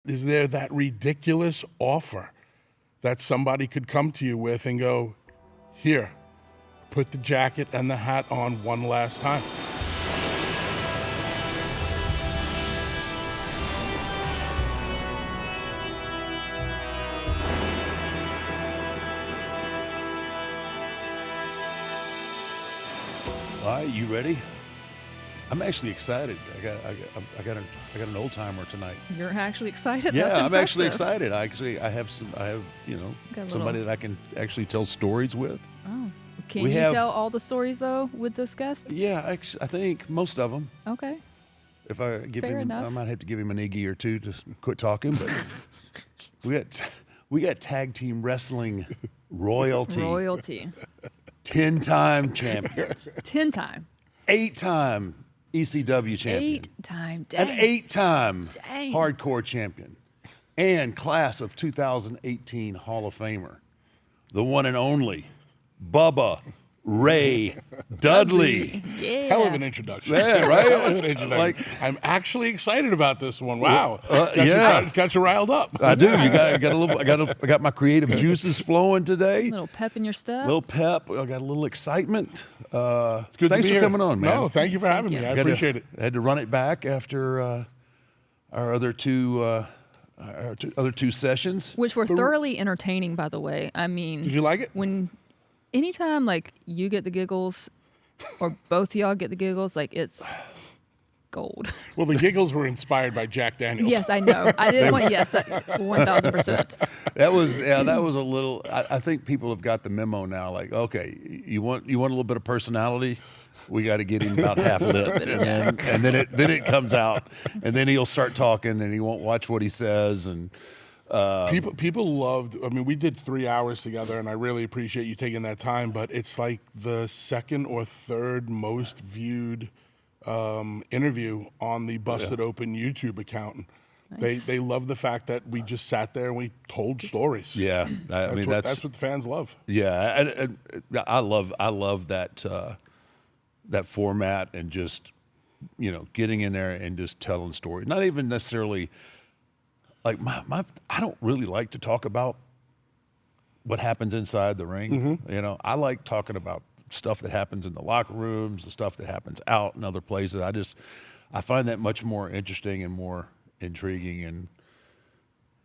is there that ridiculous offer that somebody could come to you with and go, here, put the jacket and the hat on one last time? All right, you ready? I'm actually excited. I got an old timer tonight. You're actually excited? Yeah, That's I'm actually impressive. excited. I have Got a somebody little- that I can actually tell stories with. Oh. Can We you have- tell all the stories, though, with this guest? Yeah, I think most of them. Okay. If I give Fair him, enough. I might have to give him an iggy or two to quit talking. But we got tag team wrestling royalty. Royalty. 10-time champions, 10-time. 8-time ECW champion, 8-time. an Dang. 8-time Dang. hardcore champion, and class of 2018 Hall of Famer, the one and only Bubba Ray Dudley. Yeah. Hell of an introduction. Yeah, right? Hell of an introduction. Like- I'm actually excited about this one. Wow. yeah. Got you riled up. I do. I got my creative juices flowing today. Little pep in your step. Little pep. I got a little excitement. It's good to Thanks be for here. coming on, man. No, thank you for having you. me. I Gotta- appreciate it. I had to run it back after our other two sessions. Which were thoroughly entertaining, by the way. I mean, Did you like it? Anytime like you get the giggles or both of y'all get the giggles, like it's gold. Well, the giggles were inspired by Jack Daniels. Yes, I know. I didn't want 1,000%. That was a little. I think people have got the memo now. Like, okay, you want a little bit of personality. We got to get him about half lip, and then it comes out, and then he'll start talking, and he won't watch what he says, and. People loved. I mean, we did 3 hours together, and I really appreciate you taking that time. But it's like the second or third most viewed interview on the Busted Open YouTube account. Nice. They love the fact that we just sat there and we told stories. Yeah, That's what the fans love. Yeah, and I love that that format and just getting in there and just telling stories. Not even necessarily like I don't really like to talk about what happens inside the ring. Mm-hmm. I like talking about stuff that happens in the locker rooms, the stuff that happens out in other places. I find that much more interesting and more intriguing, and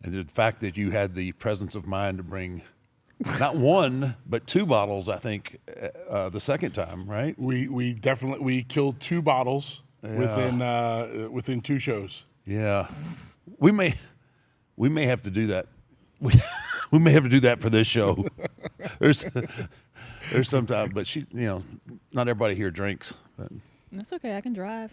the fact that you had the presence of mind to bring not one but 2 bottles, I think, the second time, right? We definitely killed 2 bottles within 2 shows. Yeah, we may have to do that. We may have to do that for this show. There's some time, but not everybody here drinks. But That's okay. I can drive.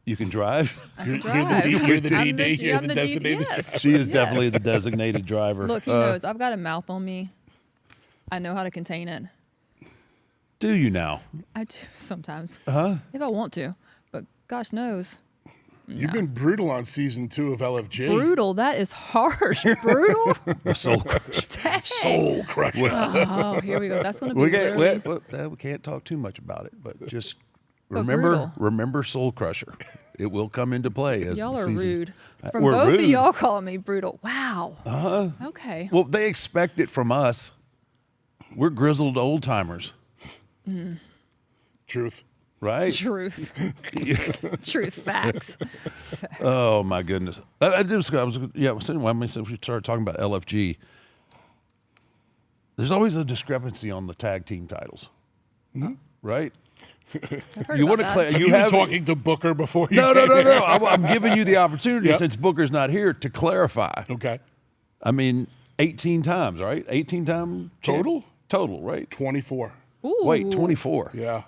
you can drive. I can You're drive. the DD, you're the designated yes. She is Yes. definitely the designated driver. Look, he knows. I've got a mouth on me. I know how to contain it. Do you now? I do sometimes. Huh? If I want to. But gosh knows. You've been brutal on season 2 of LFG. Brutal. That is harsh. Brutal? Soul crusher. Dang. Soul crusher. Oh, here we go. That's going to be We can't talk too much about it, but just But remember brutal. Soul Crusher. It will come into play as Y'all the are season. rude. From We're both rude. of y'all calling me brutal. Wow. Okay. Well, they expect it from us. We're grizzled old timers, Truth. right? Truth. Truth. Facts. Oh my goodness! I was saying when we started talking about LFG. There's always a discrepancy on the tag team titles, right? Heard You about want to that. clear? You You been have talking to Booker before you no. came here? I'm giving you the opportunity Yep. since Booker's not here to clarify. Okay. I mean, 18 times, right? 18 time Total? Total, right? 24. Ooh. Wait, 24. Yeah.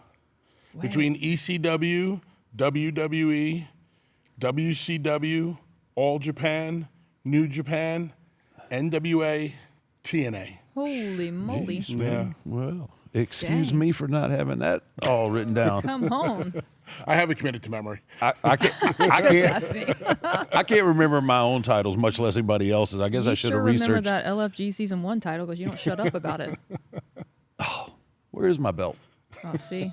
Between ECW, WWE, WCW, All Japan, New Japan, NWA, TNA. Holy moly. Yeah. Well, excuse Dang. me for not having that all written down. Come on. I have it committed to memory. I can't. That's me. I can't remember my own titles, much less anybody else's. I guess I You should sure have remember researched. that LFG season 1 title because you don't shut up about it. Where is my belt? Oh, see?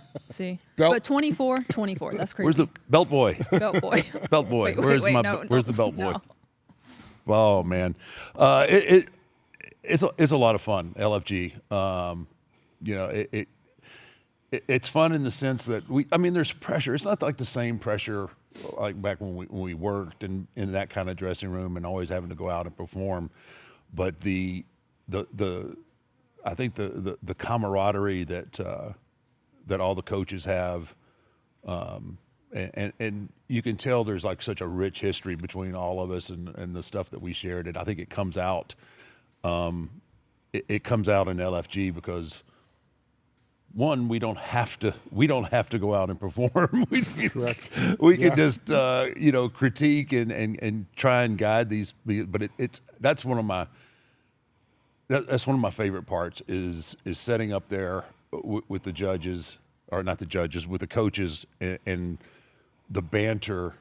Belt. But 24. That's crazy. Where's the belt boy? belt boy? Belt boy. Wait, where's wait, my? no, where's no, the belt boy? no. Oh man, it's a lot of fun. LFG, you know, it's fun in the sense that I mean, there's pressure. It's not like the same pressure like back when we worked in that kind of dressing room and always having to go out and perform. But I think the camaraderie that all the coaches have, and you can tell there's like such a rich history between all of us and the stuff that we shared. And I think it comes out, it comes out in LFG because one, we don't have to go out and perform. We can just critique and try and guide these. But that's one of my favorite parts is setting up there with the judges, or not the judges, with the coaches, and the banter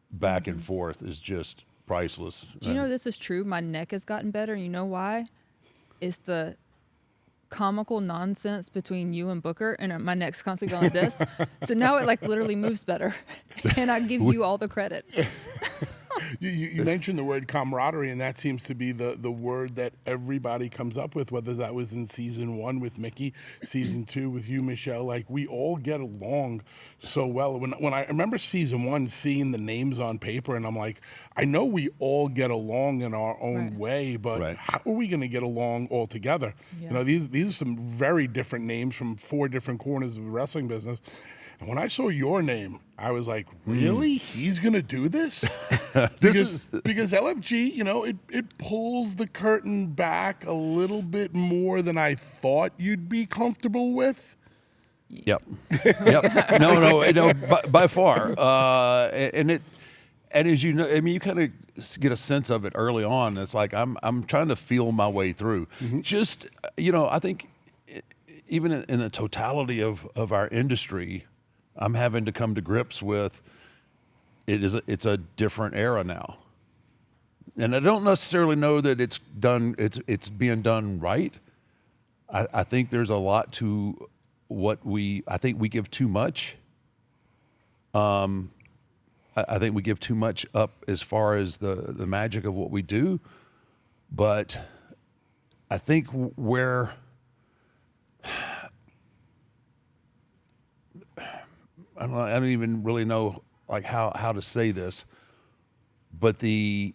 back and forth is just priceless. Do you know this is true? My neck has gotten better. You know why? It's the comical nonsense between you and Booker, and my neck's constantly going like this. So now it like literally moves better, and I give you all the credit. You mentioned the word camaraderie, and that seems to be the word that everybody comes up with, whether that was in season 1 with Mickey, season 2 with you, Michelle. Like, we all get along so well. When I remember season 1, seeing the names on paper, and I'm like, I know we all get along in our own way, but how are we going to get along all together? Yeah. You know, these are some very different names from 4 different corners of the wrestling business. And when I saw your name, I was like, really? He's going to do this? Because LFG, you know, it pulls the curtain back a little bit more than I thought you'd be comfortable with. Yep. No, by far. And as you know, I mean, you kind of get a sense of it early on. It's like I'm trying to feel my way through. Just, you know, I think even in the totality of our industry, I'm having to come to grips with it's a different era now. And I don't necessarily know that it's being done right. I think there's a lot to I think we give too much. I think we give too much up as far as the magic of what we do. But I think where I don't even really know like how to say this, but the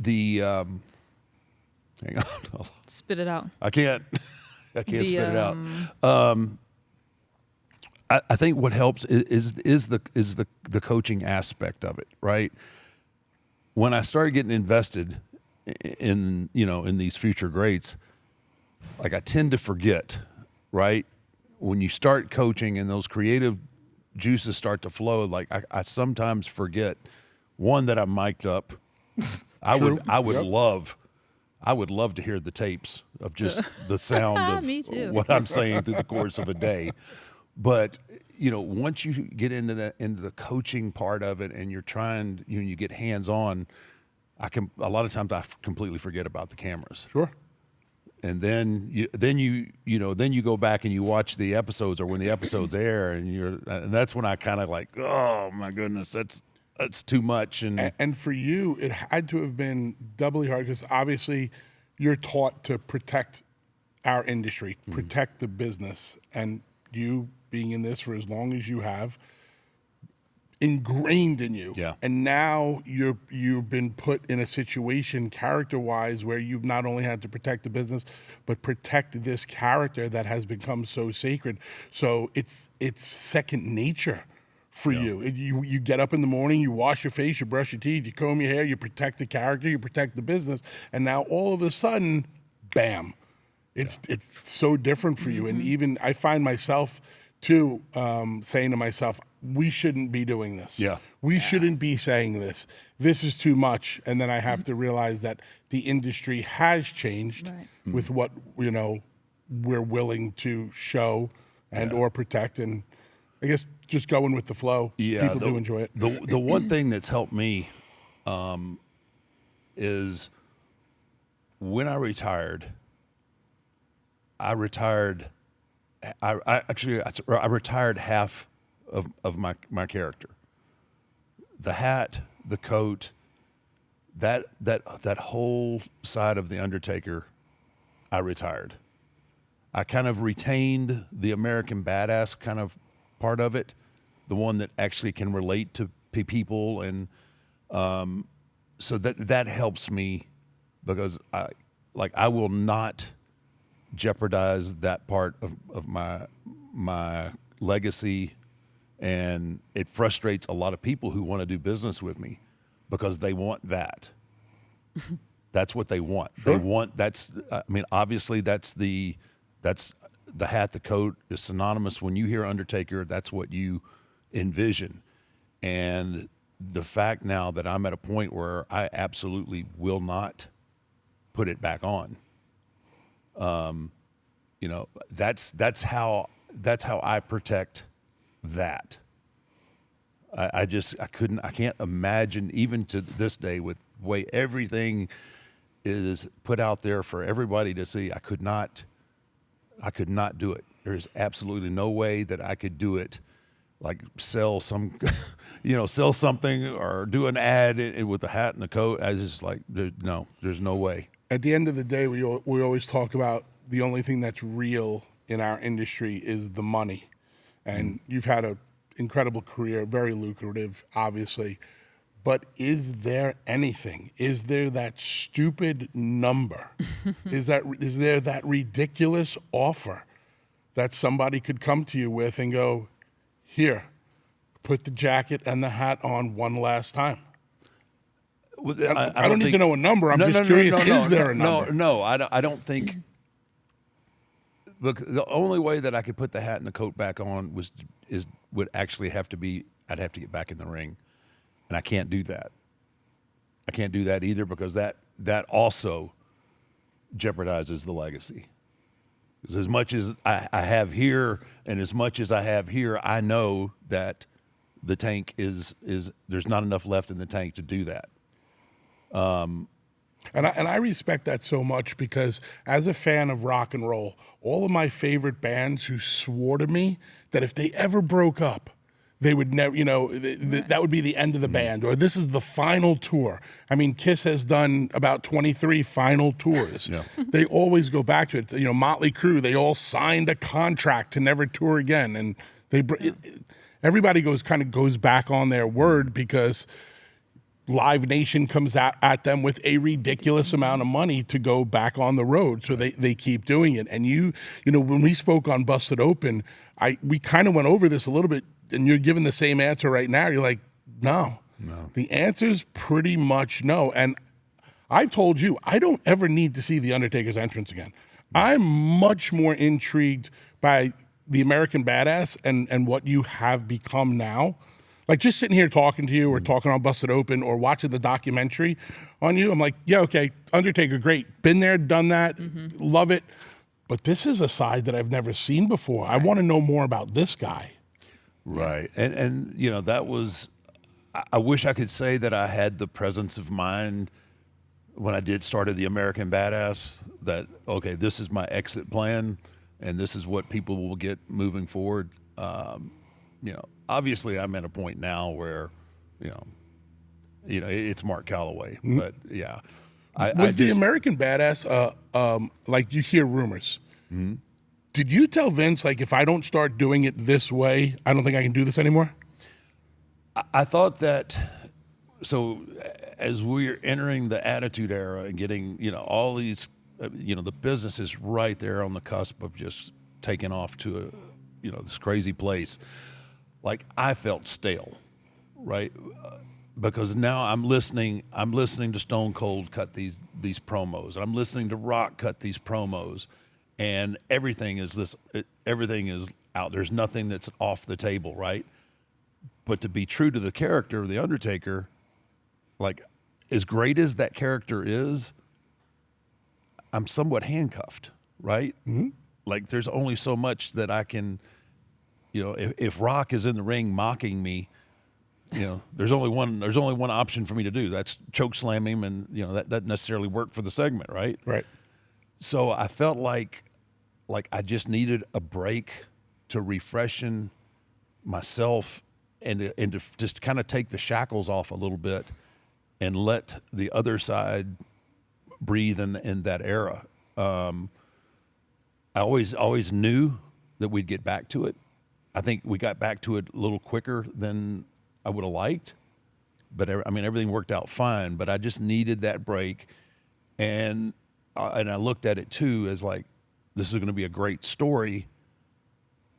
hang on, Spit it out. I can't spit it out. I think what helps is the coaching aspect of it, right? When I started getting invested in these future greats, like I tend to forget, right? When you start coaching and those creative juices start to flow, like I sometimes forget, one, that I'm mic'd up. I would love to hear the tapes of just the sound of what I'm saying through the course of a day. But you know, once you get into the coaching part of it, and you're trying, you get hands on, a lot of times I completely forget about the cameras. Sure. And then you go back and you watch the episodes, or when the episodes air, and that's when I kind of like, oh my goodness, that's too much. And for you, it had to have been doubly hard, because obviously you're taught to protect our industry, protect the business, and you being in this for as long as you have, ingrained in you. Yeah. And now you've been put in a situation character-wise where you've not only had to protect the business, but protect this character that has become so sacred. So it's second nature for you. You get up in the morning, you wash your face, you brush your teeth, you comb your hair, you protect the character, you protect the business, and now all of a sudden, bam, it's so different for you. And even I find myself too saying to myself, we shouldn't be doing this. Yeah. We shouldn't be saying this. This is too much. And then I have to realize that the industry has changed with what, we're willing to show and or protect. And I guess just going with the flow, people do enjoy it. The one thing that's helped me is when I retired, I retired half of my character. The hat, the coat, that whole side of the Undertaker, I retired. I kind of retained the American Badass kind of part of it, the one that actually can relate to people, and so that helps me because I will not jeopardize that part of my legacy, and it frustrates a lot of people who want to do business with me because they want that. That's what they want. Sure. They want obviously that's the hat, the coat is synonymous. When you hear Undertaker, that's what you envision. And the fact now that I'm at a point where I absolutely will not put it back on. That's how I protect that. I can't imagine, even to this day, with the way everything is put out there for everybody to see, I could not do it. There is absolutely no way that I could do it, like sell some, sell something or do an ad with a hat and a coat. I just there's no way. At the end of the day, we always talk about the only thing that's real in our industry is the money. And you've had an incredible career, very lucrative, obviously. But is there anything? Is there that stupid number? Is there that ridiculous offer that somebody could come to you with and go, here, put the jacket and the hat on one last time? I don't need to know a number. I'm just curious, is there a number? No, I don't think. Look, the only way that I could put the hat and the coat back on would actually have to be, I'd have to get back in the ring. And I can't do that. I can't do that either because that also jeopardizes the legacy. Because as much as I have here and as much as I have here, I know that the tank is there's not enough left in the tank to do that. And I respect that so much because as a fan of rock and roll, all of my favorite bands who swore to me that if they ever broke up, they would never, that would be the end of the band, or this is the final tour. I mean, Kiss has done about 23 final tours. Yeah. They always go back to it. Motley Crue, they all signed a contract to never tour again, and everybody goes back on their word because Live Nation comes at them with a ridiculous amount of money to go back on the road, so they keep doing it. And when we spoke on Busted Open, we kind of went over this a little bit. And you're giving the same answer right now. You're like, no. The answer's pretty much no. And I've told you, I don't ever need to see The Undertaker's entrance again. I'm much more intrigued by the American Badass and what you have become now. Like just sitting here talking to you or talking on Busted Open or watching the documentary on you, I'm like, yeah, okay, Undertaker, great. Been there, done that, love it. But this is a side that I've never seen before. I want to know more about this guy. Right. And that was, I wish I could say that I had the presence of mind when I started the American Badass that, okay, this is my exit plan and this is what people will get moving forward. Obviously I'm at a point now where, it's Mark Calloway, but yeah. The American Badass, like you hear rumors. Mm-hmm. Did you tell Vince, like, if I don't start doing it this way, I don't think I can do this anymore? I thought that, so as we're entering the Attitude Era and getting, all these, the business is right there on the cusp of just taking off to this crazy place. Like, I felt stale, right? Because now I'm listening to Stone Cold cut these promos, and I'm listening to Rock cut these promos. And everything is out. There's nothing that's off the table, right? But to be true to the character of The Undertaker, like, as great as that character is, I'm somewhat handcuffed, right? Mm-hmm. Like, there's only so much that I can, if Rock is in the ring mocking me, there's only one option for me to do. That's choke slam him, and that doesn't necessarily work for the segment, right? Right. So I felt like I just needed a break to refreshen myself and to just kind of take the shackles off a little bit and let the other side breathe in that era. I always knew that we'd get back to it. I think we got back to it a little quicker than I would have liked, but I mean everything worked out fine. But I just needed that break, and I looked at it too as like this is going to be a great story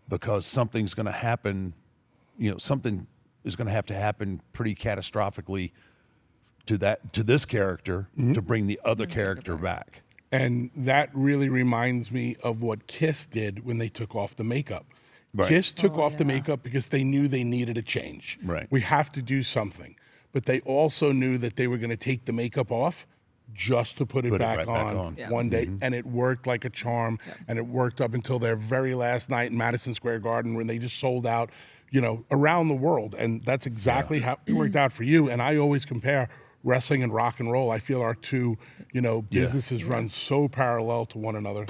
because something's going to happen. You know, something is going to have to happen pretty catastrophically to this character to bring the other character back. And that really reminds me of what Kiss did when they took off the makeup. Right. Kiss took off the yeah. makeup because they knew they needed a change. Right. We have to do something. But they also knew that they were going to take the makeup off just to put it back right back on on. Yeah. one day. And it worked like a charm. And it worked up until their very last night in Madison Square Garden when they just sold out, you know, around the world. And that's exactly how it worked out for you. And I always compare wrestling and rock and roll. I feel our two, you know, businesses run so parallel to one another.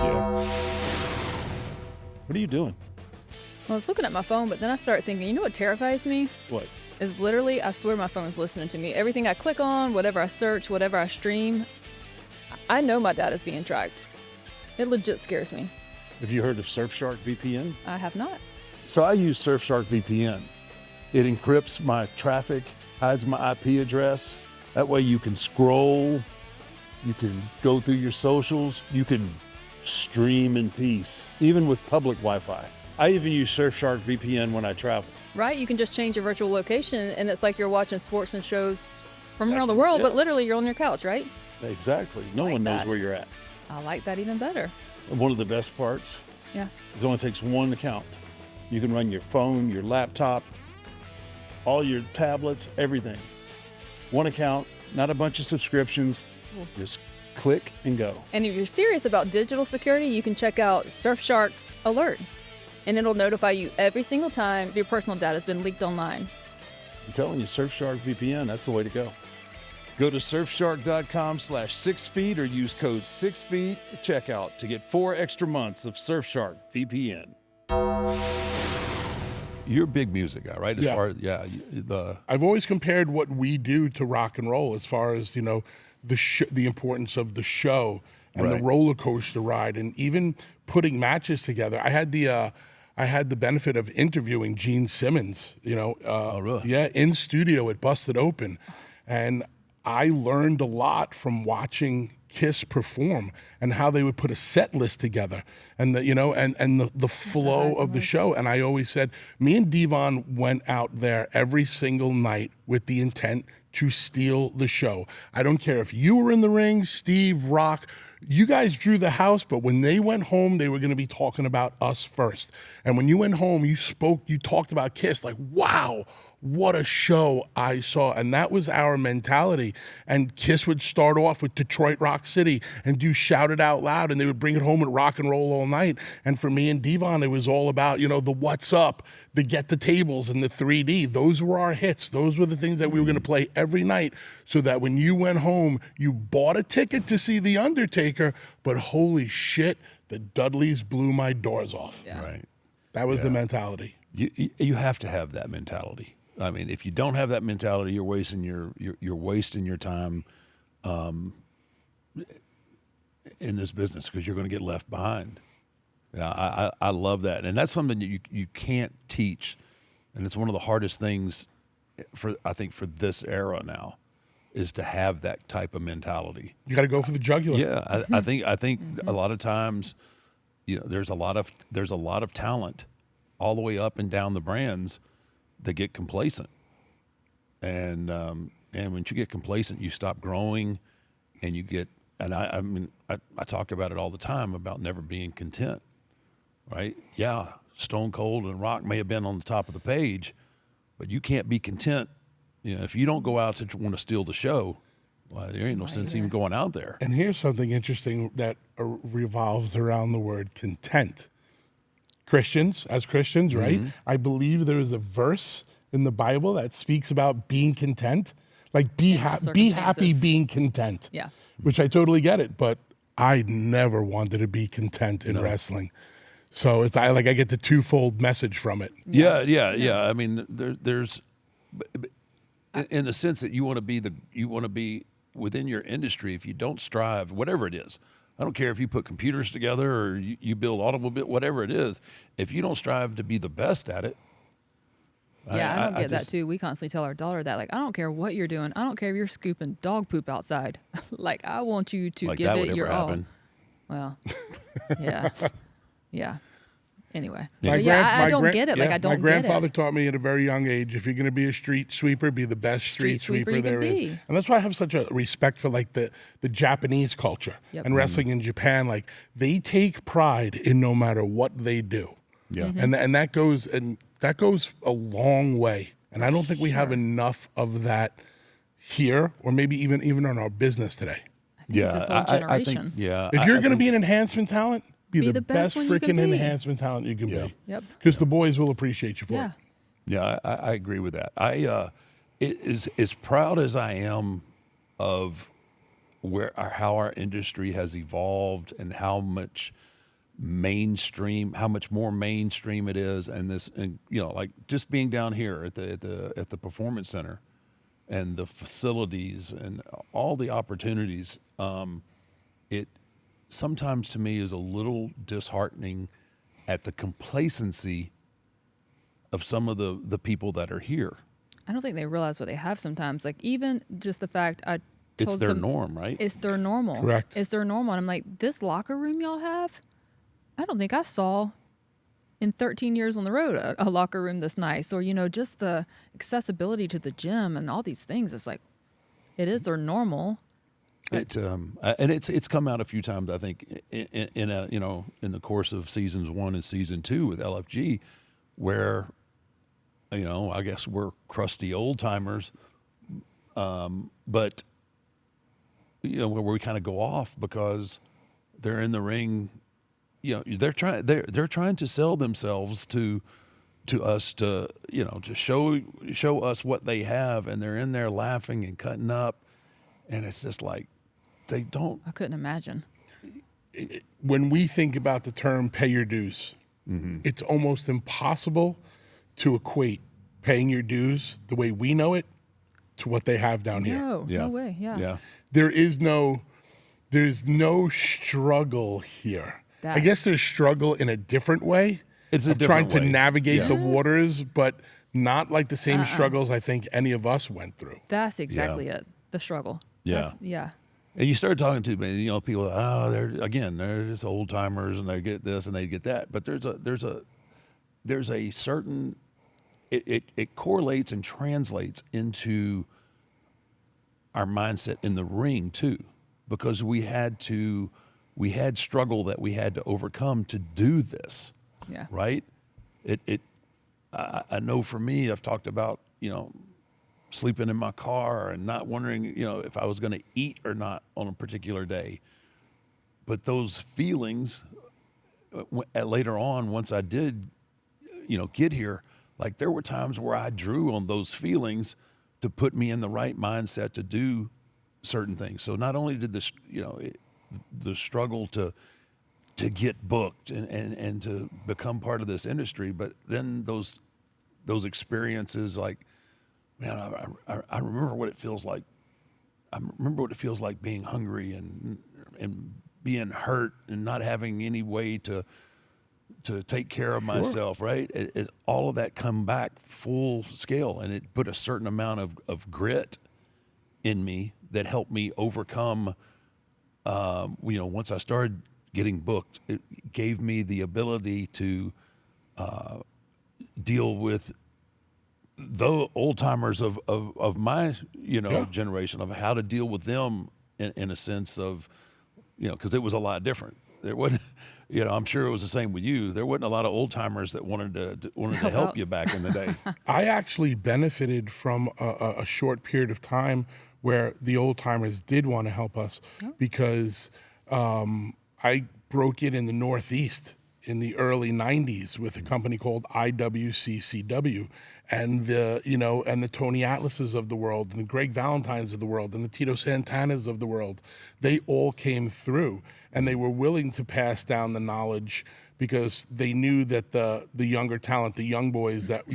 What are you doing? Well, I was looking at my phone, but then I started thinking, you know what terrifies me? What? Is literally, I swear my phone's listening to me. Everything I click on, whatever I search, whatever I stream, I know my data's being tracked. It legit scares me. Have you heard of Surfshark VPN? I have not. So I use Surfshark VPN. It encrypts my traffic, hides my IP address. That way you can scroll, you can go through your socials, you can stream in peace, even with public Wi-Fi. I even use Surfshark VPN when I travel. Right? You can just change your virtual location, and it's like you're watching sports and shows from around the world, but literally you're on your couch, right? Exactly. No Like one knows that. where you're at. I like that even better. And one of the best parts Yeah. is it only takes one account. You can run your phone, your laptop, all your tablets, everything. One account, not a bunch of subscriptions. Just click and go. And if you're serious about digital security, you can check out Surfshark Alert, and it'll notify you every single time your personal data has been leaked online. I'm telling you, Surfshark VPN, that's the way to go. Go to surfshark.com/6feet or use code 6feet at checkout to get 4 extra months of Surfshark VPN. You're a big music guy, right? As Yeah. far as I've always compared what we do to rock and roll as far as, you know, the importance of the show and the Right. roller coaster ride and even putting matches together. I had the benefit of interviewing Gene Simmons, you know, really? yeah, in studio at Busted Open. And I learned a lot from watching Kiss perform and how they would put a set list together and the, you know, and the flow of the show. And I always said, me and Devon went out there every single night with the intent to steal the show. I don't care if you were in the ring, Steve, Rock, you guys drew the house, but when they went home, they were going to be talking about us first. And when you went home, you talked about Kiss like, wow, what a show I saw. And that was our mentality. And Kiss would start off with Detroit Rock City and do Shout It Out Loud, and they would bring it home at Rock and Roll All Night. And for me and Devon, it was all about, you know, the What's Up, the Get the Tables, and the 3D. Those were our hits. Those were the things that we were going to play every night so that when you went home, you bought a ticket to see The Undertaker, but holy shit, the Dudleys blew my doors off. Yeah. right. That was the mentality. You have to have that mentality. I mean, if you don't have that mentality, you're wasting you're wasting your time in this business because you're going to get left behind. Yeah, I love that, and that's something that you can't teach, and it's one of the hardest things I think for this era now is to have that type of mentality. You got to go for the jugular. Yeah, I think a lot of times, you know, there's a lot of talent all the way up and down the brands that get complacent, and when you get complacent, you stop growing, and you get. And I mean, I talk about it all the time about never being content, right? Yeah, Stone Cold and Rock may have been on the top of the page, but you can't be content. You know, if you don't go out to want to steal the show, well, there ain't no sense even going out there. And here's something interesting that revolves around the word content. As Christians, right? I believe there is a verse in the Bible that speaks about being content, like be happy circumstances. being content. Yeah. Which I totally get it, but I never wanted to be content in wrestling. So I get the twofold message from it. Yeah. I mean, there's in the sense that you want to be within your industry. If you don't strive, whatever it is, I don't care if you put computers together or you build automobile, whatever it is. If you don't strive to be the best at it, Yeah, I don't get that just- too. We constantly tell our daughter that, like, I don't care what you're doing. I don't care if you're scooping dog poop outside. Like, I want you to like give that it would your ever all. happen. Well, yeah, yeah. Anyway, My but yeah, grand- I my don't gran- get it. Like, yeah, I don't My get grandfather it. taught me at a very young age, if you're going to be a street sweeper, be the best street sweeper sweeper you can there is. be. And that's why I have such a respect for like the Japanese culture Yep. and wrestling in Japan. Like they take pride in no matter what they do. Yeah. Mm-hmm. And that goes a long way. And I don't think we have enough of that here, or maybe even in our business today. It's this whole I think generation. yeah. If you're going to be an enhancement talent, be the best one you can freaking be. enhancement talent you can Yeah. be. Yep. Because the boys will appreciate you for Yeah. it. Yeah, I agree with that. As proud as I am of how our industry has evolved and how much more mainstream it is, and like just being down here at the performance center and the facilities and all the opportunities, it sometimes to me is a little disheartening at the complacency of some of the people that are here. I don't think they realize what they have sometimes. Like, even just the fact I told It's their some- norm, right? It's their normal. Correct. It's their normal. And I'm like, this locker room y'all have, I don't think I saw in 13 years on the road a locker room this nice. Or, just the accessibility to the gym and all these things. It's like, it is their normal. And it's come out a few times, I think, in the course of seasons 1 and season 2 with LFG, where I guess we're crusty old timers, but where we kind of go off because they're in the ring. They're trying to sell themselves to us to show us what they have, and they're in there laughing and cutting up, and it's just like they don't. I couldn't imagine. When we think about the term pay your dues, it's almost impossible to equate paying your dues the way we know it to what they have down here. No, Yeah. no way. Yeah. Yeah. There's no struggle here. I That's- guess there's struggle in a different way. It's a of trying different to way. navigate Yeah. the waters, but not like the same struggles I think any of us went through. That's exactly it. The struggle. Yeah. Yeah. And you start talking to people. They're just old timers, and they get this and they get that. But there's a certain it correlates and translates into our mindset in the ring too, because we had struggle that we had to overcome to do this. Yeah. Right? I know for me, I've talked about sleeping in my car and not wondering, if I was going to eat or not on a particular day. But those feelings later on, once I did, get here, like there were times where I drew on those feelings to put me in the right mindset to do certain things. So not only did the struggle to get booked and to become part of this industry, but then those experiences, like, man, I remember what it feels like. I remember what it feels like being hungry and being hurt and not having any way to take care of myself. Right? All of that come back full scale, and it put a certain amount of grit in me that helped me overcome. Once I started getting booked, it gave me the ability to deal with the old timers of my generation, of how to deal with them in a sense of because it was a lot different. There wasn't I'm sure it was the same with you. There wasn't a lot of old timers that wanted to help you back in the day. I actually benefited from a short period of time where the old timers did want to help us because I broke it in the Northeast in the early 90s with a company called IWCCW, and the Tony Atlases of the world, and the Greg Valentines of the world, and the Tito Santanas of the world. They all came through, and they were willing to pass down the knowledge because they knew that the younger talent, the young boys that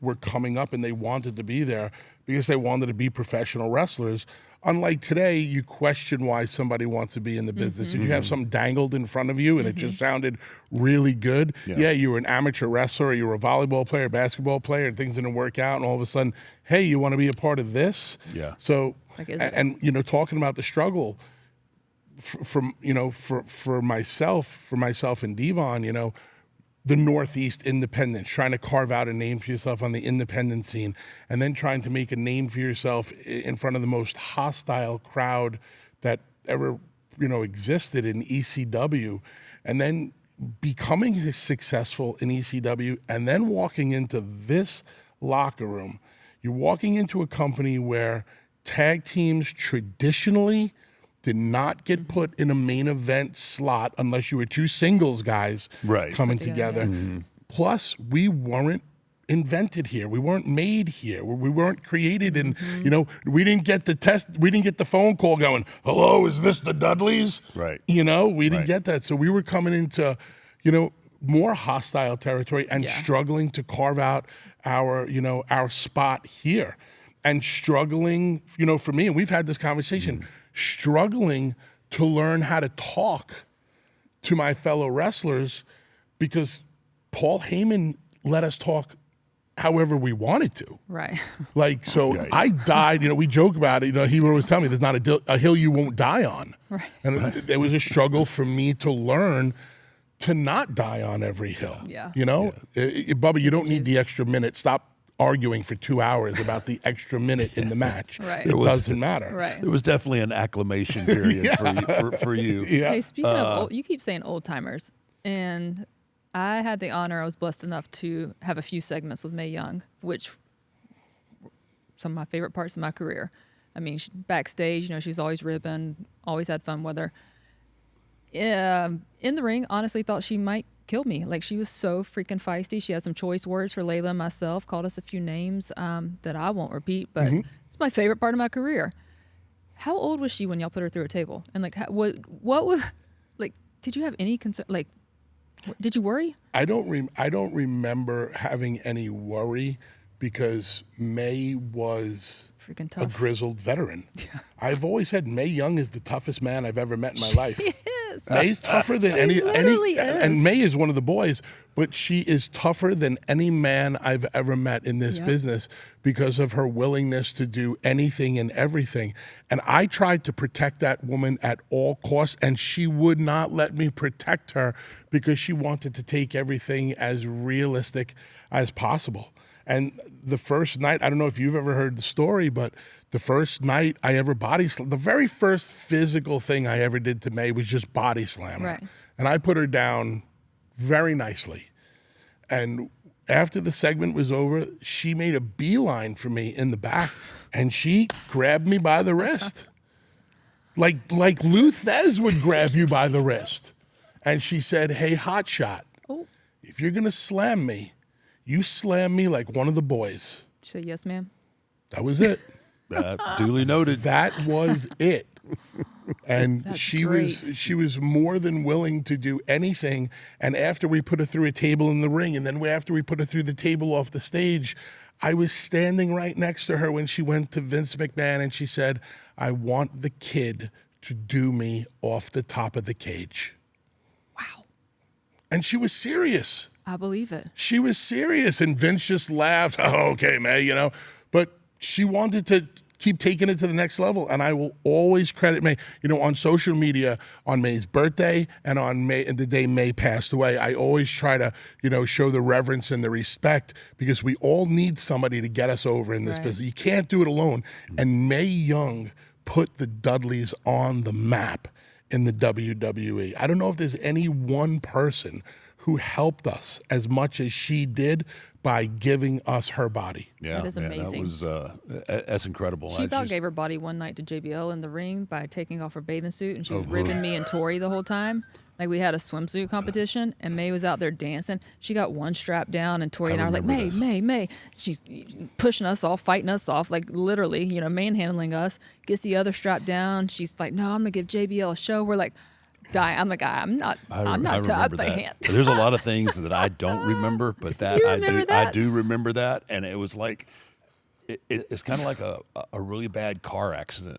were coming up, and they wanted to be there, because they wanted to be professional wrestlers. Unlike today, you question why somebody wants to be in the business. Did you have something dangled in front of you and it just sounded really good? Yes. Yeah, you were an amateur wrestler, or you were a volleyball player, basketball player, and things didn't work out, and all of a sudden, hey, you want to be a part of this? Yeah. So, Like, is it- and you know, talking about the struggle from you know, for myself and Devon, you know, the Northeast independents, trying to carve out a name for yourself on the independent scene, and then trying to make a name for yourself in front of the most hostile crowd that ever, you know, existed in ECW, and then becoming successful in ECW, and then walking into this locker room. You're walking into a company where tag teams traditionally did not get put in a main event slot unless you were two singles guys Right. coming Put together, together. Plus, we weren't invented here. We weren't made here. We weren't created in, you know, we didn't get the phone call going, hello, is this the Dudleys? Right. You know, we didn't Right. get that. So we were coming into, you know, more hostile territory and Yeah. struggling to carve out our, you know, our spot here. And struggling, you know, for me, and we've had this conversation, struggling to learn how to talk to my fellow wrestlers because Paul Heyman let us talk however we wanted to. Right. Like, so Right. I died, you know, we joke about it. You know, he would always tell me there's not a hill you won't die on. Right. And it was a struggle for me to learn to not die on every hill. Yeah. You know, Bubba, you don't need the extra minute. Stop arguing for 2 hours about the extra minute in the match. Right. It It was- doesn't matter. Right. There was definitely an acclimation period for you. Yeah. Hey, speaking of old, you keep saying old timers, and I had the honor. I was blessed enough to have a few segments with Mae Young, which were some of my favorite parts of my career. I mean, backstage, you know, she's always ribbing, always had fun with her. In the ring, honestly, thought she might kill me. Like, she was so freaking feisty. She had some choice words for Layla and myself. Called us a few names that I won't repeat, but it's my favorite part of my career. How old was she when y'all put her through a table? And like, what was like? Did you have any concern? Like, did you worry? I don't remember having any worry because May was Freaking a tough. grizzled veteran. I've always said Mae Young is the toughest man I've ever met in my life. Yes. May's tougher than any literally is. and May is one of the boys, but she is tougher than any man I've ever met in this Yep. business because of her willingness to do anything and everything. And I tried to protect that woman at all costs, and she would not let me protect her because she wanted to take everything as realistic as possible. And the first night, I don't know if you've ever heard the story, but the first night I ever body slammed, the very first physical thing I ever did to May was just body slam her. Right. And I put her down very nicely. And after the segment was over, she made a beeline for me in the back and she grabbed me by the wrist. Like Lou Thez would grab you by the wrist. And she said, hey, hotshot, Oh, if you're going to slam me, you slam me like one of the boys. she said yes, ma'am. That was it. Duly noted. That was it. And That's she great. was more than willing to do anything. And after we put her through a table in the ring, and then after we put her through the table off the stage, I was standing right next to her when she went to Vince McMahon and she said, I want the kid to do me off the top of the cage. Wow. And she was serious. I believe it. She was serious, and Vince just laughed. Oh, okay, May, you know. But she wanted to keep taking it to the next level, and I will always credit May. You know, on social media, on May's birthday and on May, and the day May passed away, I always try to, you know, show the reverence and the respect because we all need somebody to get us over in this Right. business. You can't do it alone. And Mae Young put the Dudleys on the map in the WWE. I don't know if there's any one person who helped us as much as she did by giving us her body. Yeah, That is man, amazing. that was that's incredible. She I about just- gave her body one night to JBL in the ring by taking off her bathing suit, and she Oh, was ribbing me and Tori the whole time. Like, we had a swimsuit competition, and May was out there dancing. She got one strap down, and Tori and I were like, remember May, this. May. She's pushing us off, fighting us off, like literally, you know, manhandling us. Gets the other strap down. She's like, no, I'm gonna give JBL a show. We're like, die. I'm like, I'm not I tough. remember I that. can't. There's a lot of things that I don't remember, but that You I remember do. I that? do remember that, and it was like it's kind of like a really bad car accident.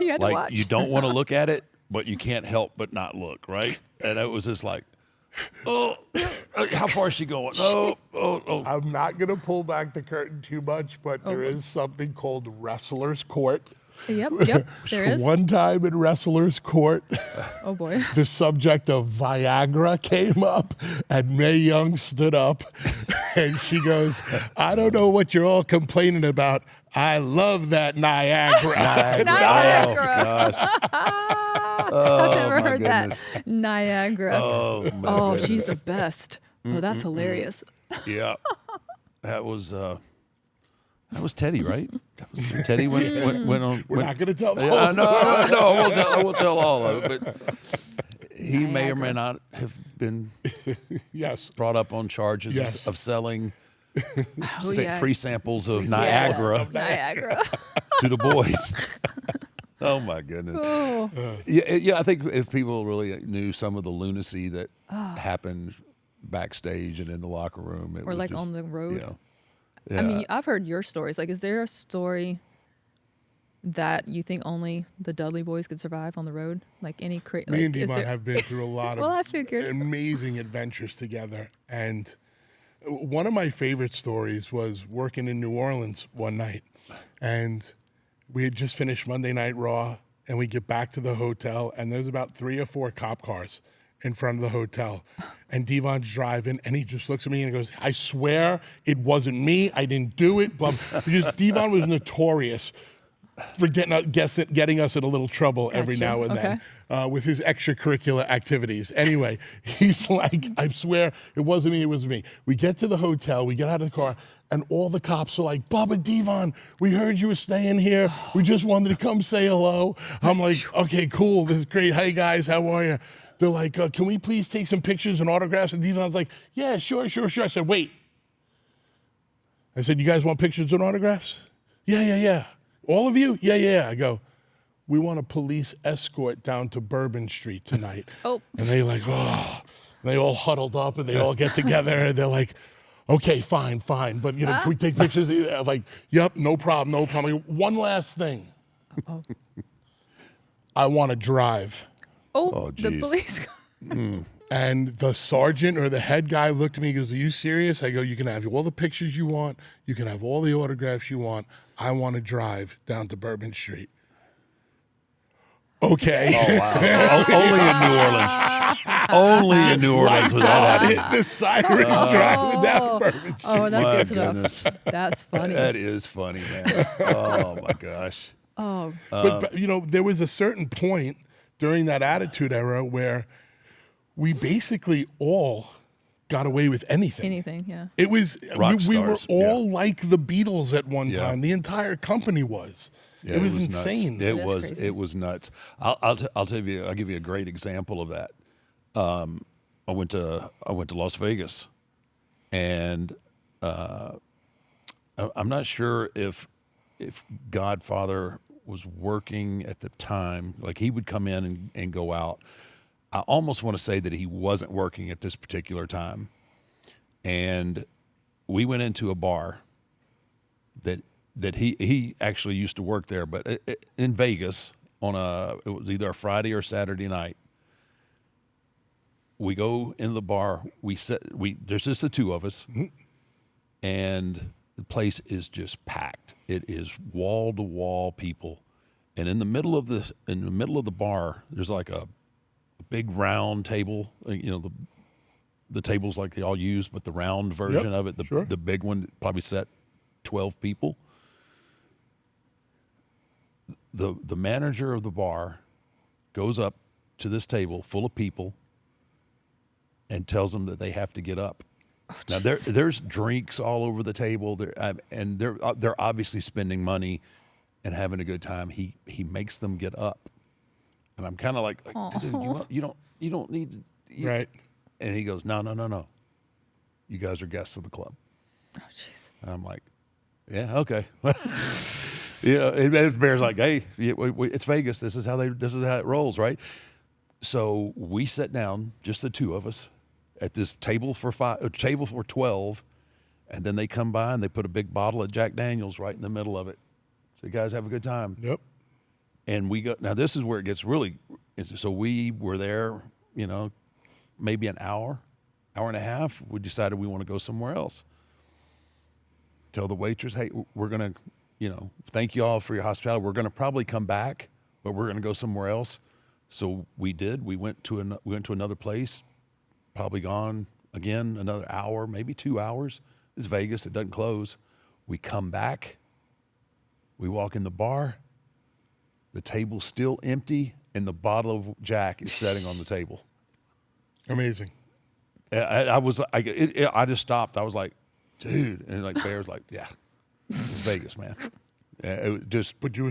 You had to Like watch. you don't want to look at it, but you can't help but not look, right? And it was just like, oh, how far is she going? Oh. I'm not going to pull back the curtain too much, but there is something called wrestler's court. Yep, there is. One time in wrestler's court, Oh boy. the subject of Viagra came up, and Mae Young stood up, and she goes, "I don't know what you're all complaining about. I love that Niagara." Niagara. Oh, gosh. I've never my heard goodness. that. Niagara. Oh, my Oh, goodness. she's the best. Oh, that's hilarious. Yeah. That was Teddy, right? That was Teddy went on. We're not going to tell the Yeah, whole no, I won't tell all of it, but he may or may not have been Yes. brought up on charges Yes. of selling Oh, yeah. free samples of Yeah. Niagara Niagara. to the boys. Oh my goodness. Oh. Yeah. I think if people really knew some of the lunacy that happened backstage and in the locker room, it Or would like just, on the road. You know, I mean, I've heard your stories. Like, is there a story that you think only the Dudley boys could survive on the road? Like any crazy? Me and Devon have been through a lot Well, I of figured. amazing adventures together. And one of my favorite stories was working in New Orleans one night. And we had just finished Monday Night Raw, and we get back to the hotel, and there's about 3 or 4 cop cars in front of the hotel. And Devon's driving, and he just looks at me and he goes, "I swear it wasn't me. I didn't do it." But because Devon was notorious for getting us in a little trouble every Gotcha. now and Okay. then with his extracurricular activities. Anyway, he's like, "I swear it wasn't me, it was me." We get to the hotel, we get out of the car, and all the cops are like, "Bubba Devon, we heard you were staying here. We just wanted to come say hello." I'm like, "Okay, cool, this is great. Hey guys, how are you?" They're like, "Can we please take some pictures and autographs?" And Devon's like, "Yeah, sure. I said, "Wait." I said, "You guys want pictures and autographs?" Yeah. All of you? Yeah. I go, "We want a police escort down to Bourbon Street tonight." Oh. And they like, "Oh." And they all huddled up and they all get together and they're like, "Okay, fine. But, can we take pictures?" I'm like, "Yep, no problem. I go, "One last thing. Oh. I want to drive." Oh, the geez. police. And the sergeant or the head guy looked at me and goes, "Are you serious?" I go, "You can have all the pictures you want. You can have all the autographs you want. I want to drive down to Bourbon Street." Okay. Oh wow! Only in New Orleans. Only in New Orleans was that Hit happening. the siren driving down Bourbon Street. Oh, that's My good to know. goodness. That's funny. That is funny, man. Oh my gosh. Oh, But there was a certain point during that Attitude Era where we basically all got away with anything. anything, yeah. It was Rock we were stars, all like the Beatles at one Yeah. time. The entire company was. Yeah, it was nuts. insane. It That's was. crazy. It was nuts. I'll tell you. I'll give you a great example of that. I went to Las Vegas, and I'm not sure if Godfather was working at the time. Like he would come in and go out. I almost want to say that he wasn't working at this particular time, and we went into a bar that he actually used to work there, but in Vegas it was either a Friday or Saturday night. We go in the bar. There's just the two of us, and the place is just packed. It is wall to wall people, and in the middle of the bar, there's like a big round table. The tables like they all use, but the round version of it, sure. the big one, probably set 12 people. The manager of the bar goes up to this table full of people and tells them that they have to get up. Now there's drinks all over the table, and they're obviously spending money and having a good time. He makes them get up, and I'm kind of like, dude, you don't need to, Right. And he goes, no, you guys are guests of the club. Oh, jeez. And I'm like, yeah, okay. And Bear's like, hey, it's Vegas. This is how it rolls, right? So we sat down, just the two of us, at this table for 12, And then they come by and they put a big bottle of Jack Daniels right in the middle of it. So you guys have a good time. Yep. And we go, now this is where it gets really, so we were there, you know, maybe an hour and a half. We decided we want to go somewhere else. Tell the waitress, hey, we're going to, you know, thank you all for your hospitality. We're going to probably come back, but we're going to go somewhere else. So we did. We went to another place, probably gone again another hour, maybe 2 hours. It's Vegas. It doesn't close. We come back. We walk in the bar. The table's still empty, and the bottle of Jack is sitting on the table. Amazing. I just stopped. I was like, dude, and like Bear's like, yeah, it's Vegas, man. It was just, But you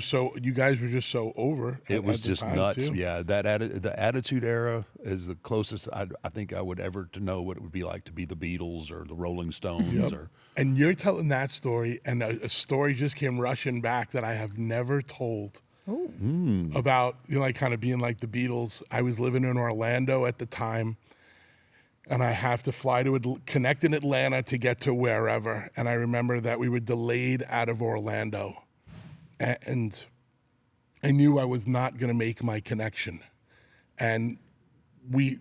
guys were just so over. it was at the just time, nuts. too. Yeah, the Attitude Era is the closest I think I would ever to know what it would be like to be the Beatles or the Rolling Stones or. And you're telling that story, and a story just came rushing back that I have never told about, you know, like kind of being like the Beatles. I was living in Orlando at the time, and I have to fly to connect in Atlanta to get to wherever. And I remember that we were delayed out of Orlando, and I knew I was not going to make my connection, and we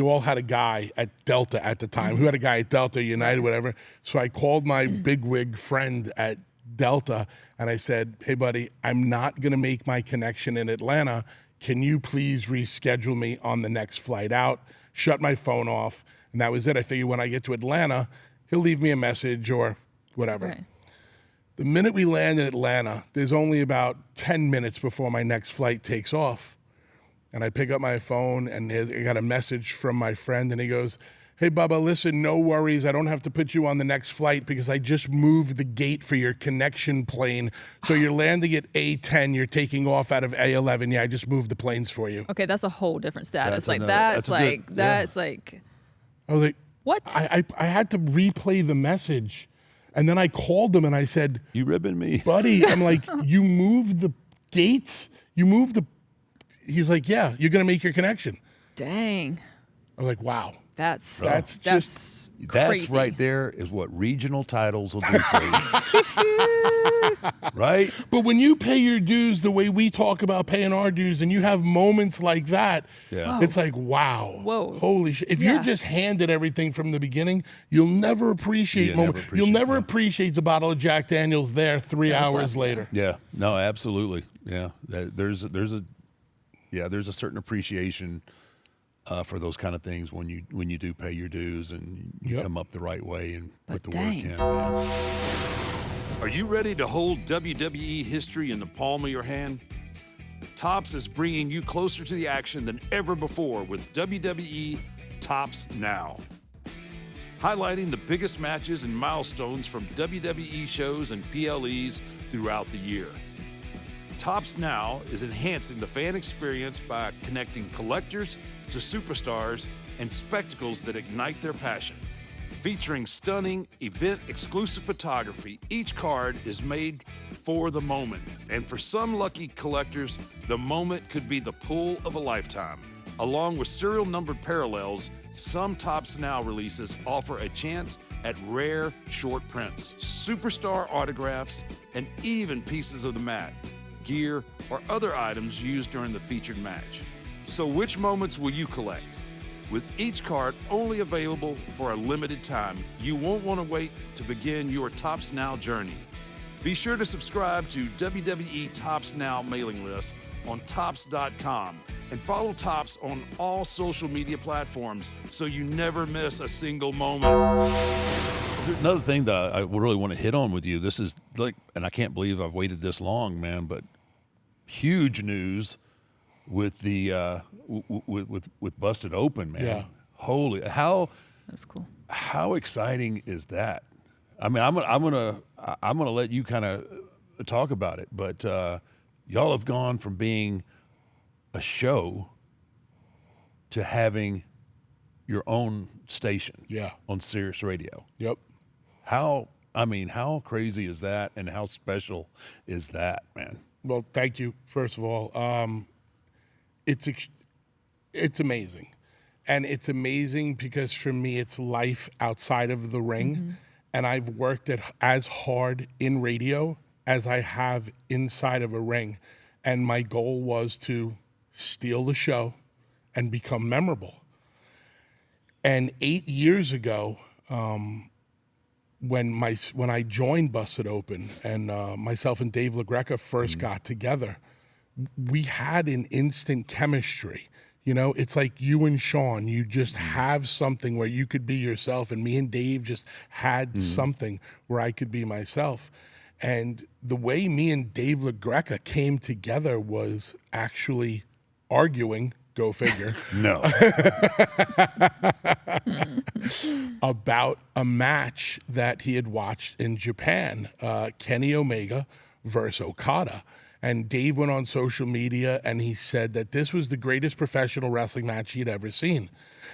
all had a guy at Delta at the time who had a guy at Delta, United, whatever. So I called my bigwig friend at Delta and I said, hey buddy, I'm not going to make my connection in Atlanta. Can you please reschedule me on the next flight out? Shut my phone off. And that was it. I figured when I get to Atlanta, he'll leave me a message or whatever. Right. The minute we land in Atlanta, there's only about 10 minutes before my next flight takes off. And I pick up my phone, and I got a message from my friend, and he goes, hey, Bubba, listen, no worries. I don't have to put you on the next flight because I just moved the gate for your connection plane. So you're landing at A10. You're taking off out of A11. Yeah, I just moved the planes for you. Okay, that's a whole different status. That's Like another- that's that's a good- like that's like I was like, what? I had to replay the message. And then I called him, and I said, You ribbing me? buddy, I'm like, you moved the gates? You moved the... He's like, yeah, you're going to make your connection. Dang. I was like, wow. That's That's just- That's crazy. right there is what regional titles will do for you. Right? But when you pay your dues the way we talk about paying our dues, and you have moments like that, Yeah. it's like, wow. Whoa. Holy shit. If Yeah. you're just handed everything from the beginning, you'll never appreciate You'll never you'll appreciate never that. appreciate the bottle of Jack Daniels there 3 That was hours lovely. later. Yeah. No, absolutely. Yeah. There's a certain appreciation for those kind of things when you do pay your dues and you Yep. come up the right way and put But the dang. work in. Man. Are you ready to hold WWE history in the palm of your hand? Topps is bringing you closer to the action than ever before with WWE Topps Now. Highlighting the biggest matches and milestones from WWE shows and PLEs throughout the year. Topps Now is enhancing the fan experience by connecting collectors to superstars and spectacles that ignite their passion. Featuring stunning event-exclusive photography, each card is made for the moment. And for some lucky collectors, the moment could be the pull of a lifetime. Along with serial numbered parallels, some Topps Now releases offer a chance at rare short prints, superstar autographs, and even pieces of the mat, gear, or other items used during the featured match. So which moments will you collect? With each card only available for a limited time, you won't want to wait to begin your Topps Now journey. Be sure to subscribe to WWE Topps Now mailing list on Topps.com and follow Topps on all social media platforms so you never miss a single moment. Another thing that I really want to hit on with you, this is like, and I can't believe I've waited this long, man, but huge news with the with Busted Open, man. Yeah. Holy, how That's cool. exciting is that? I mean, I'm gonna let you kind of talk about it, but y'all have gone from being a show to having your own station, Yeah. on Sirius Radio. Yep. How crazy is that, and how special is that, man? Well, thank you, first of all. It's amazing. And it's amazing because for me, it's life outside of the ring. and I've worked as hard in radio as I have inside of a ring. And my goal was to steal the show and become memorable. And 8 years ago, when I joined Busted Open and myself and Dave LaGreca first got together, we had an instant chemistry. You know, it's like you and Sean, you just have something where you could be yourself, and me and Dave just had something where I could be myself. And the way me and Dave LaGreca came together was actually arguing, go figure, No. about a match that he had watched in Japan, Kenny Omega versus Okada. And Dave went on social media and he said that this was the greatest professional wrestling match he had ever seen.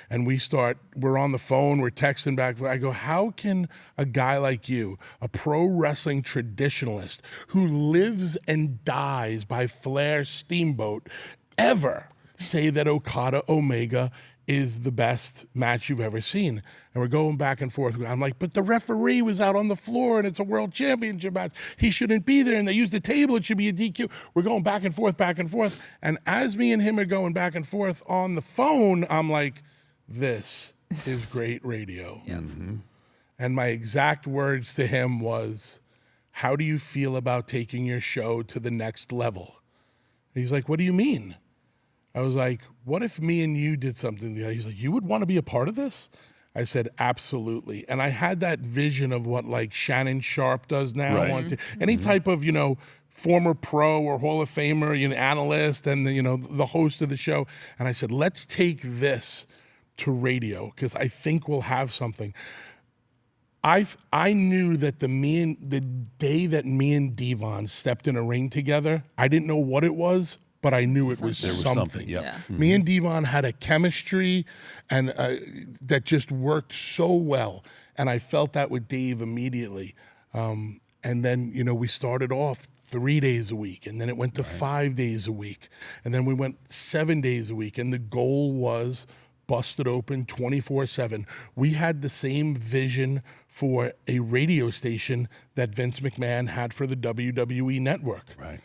And we're on the phone, we're texting back. I go, how can a guy like you, a pro wrestling traditionalist who lives and dies by Flair Steamboat, ever say that Okada Omega is the best match you've ever seen? And we're going back and forth. I'm like, but the referee was out on the floor and it's a world championship match. He shouldn't be there, and they used the table. It should be a DQ. We're going back and forth, back and forth. And as me and him are going back and forth on the phone, I'm like, this is great radio. And my exact words to him was, how do you feel about taking your show to the next level? And he's like, what do you mean? I was like, what if me and you did something together? He's like, you would want to be a part of this? I said, absolutely. And I had that vision of what like Shannon Sharp does now. Right. Any type of, you know, former pro or Hall of Famer, you know, analyst and, the host of the show. And I said, let's take this to radio because I think we'll have something. I knew that the day that me and Devon stepped in a ring together, I didn't know what it was, but I knew it was There was something. something. Yep. Yeah. Me and Devon had a chemistry and that just worked so well. And I felt that with Dave immediately. And then, we started off 3 days a week, and then it went to 5 days a week. And then we went 7 days a week. And the goal was Busted Open 24/7. We had the same vision for a radio station that Vince McMahon had for the WWE network. Right.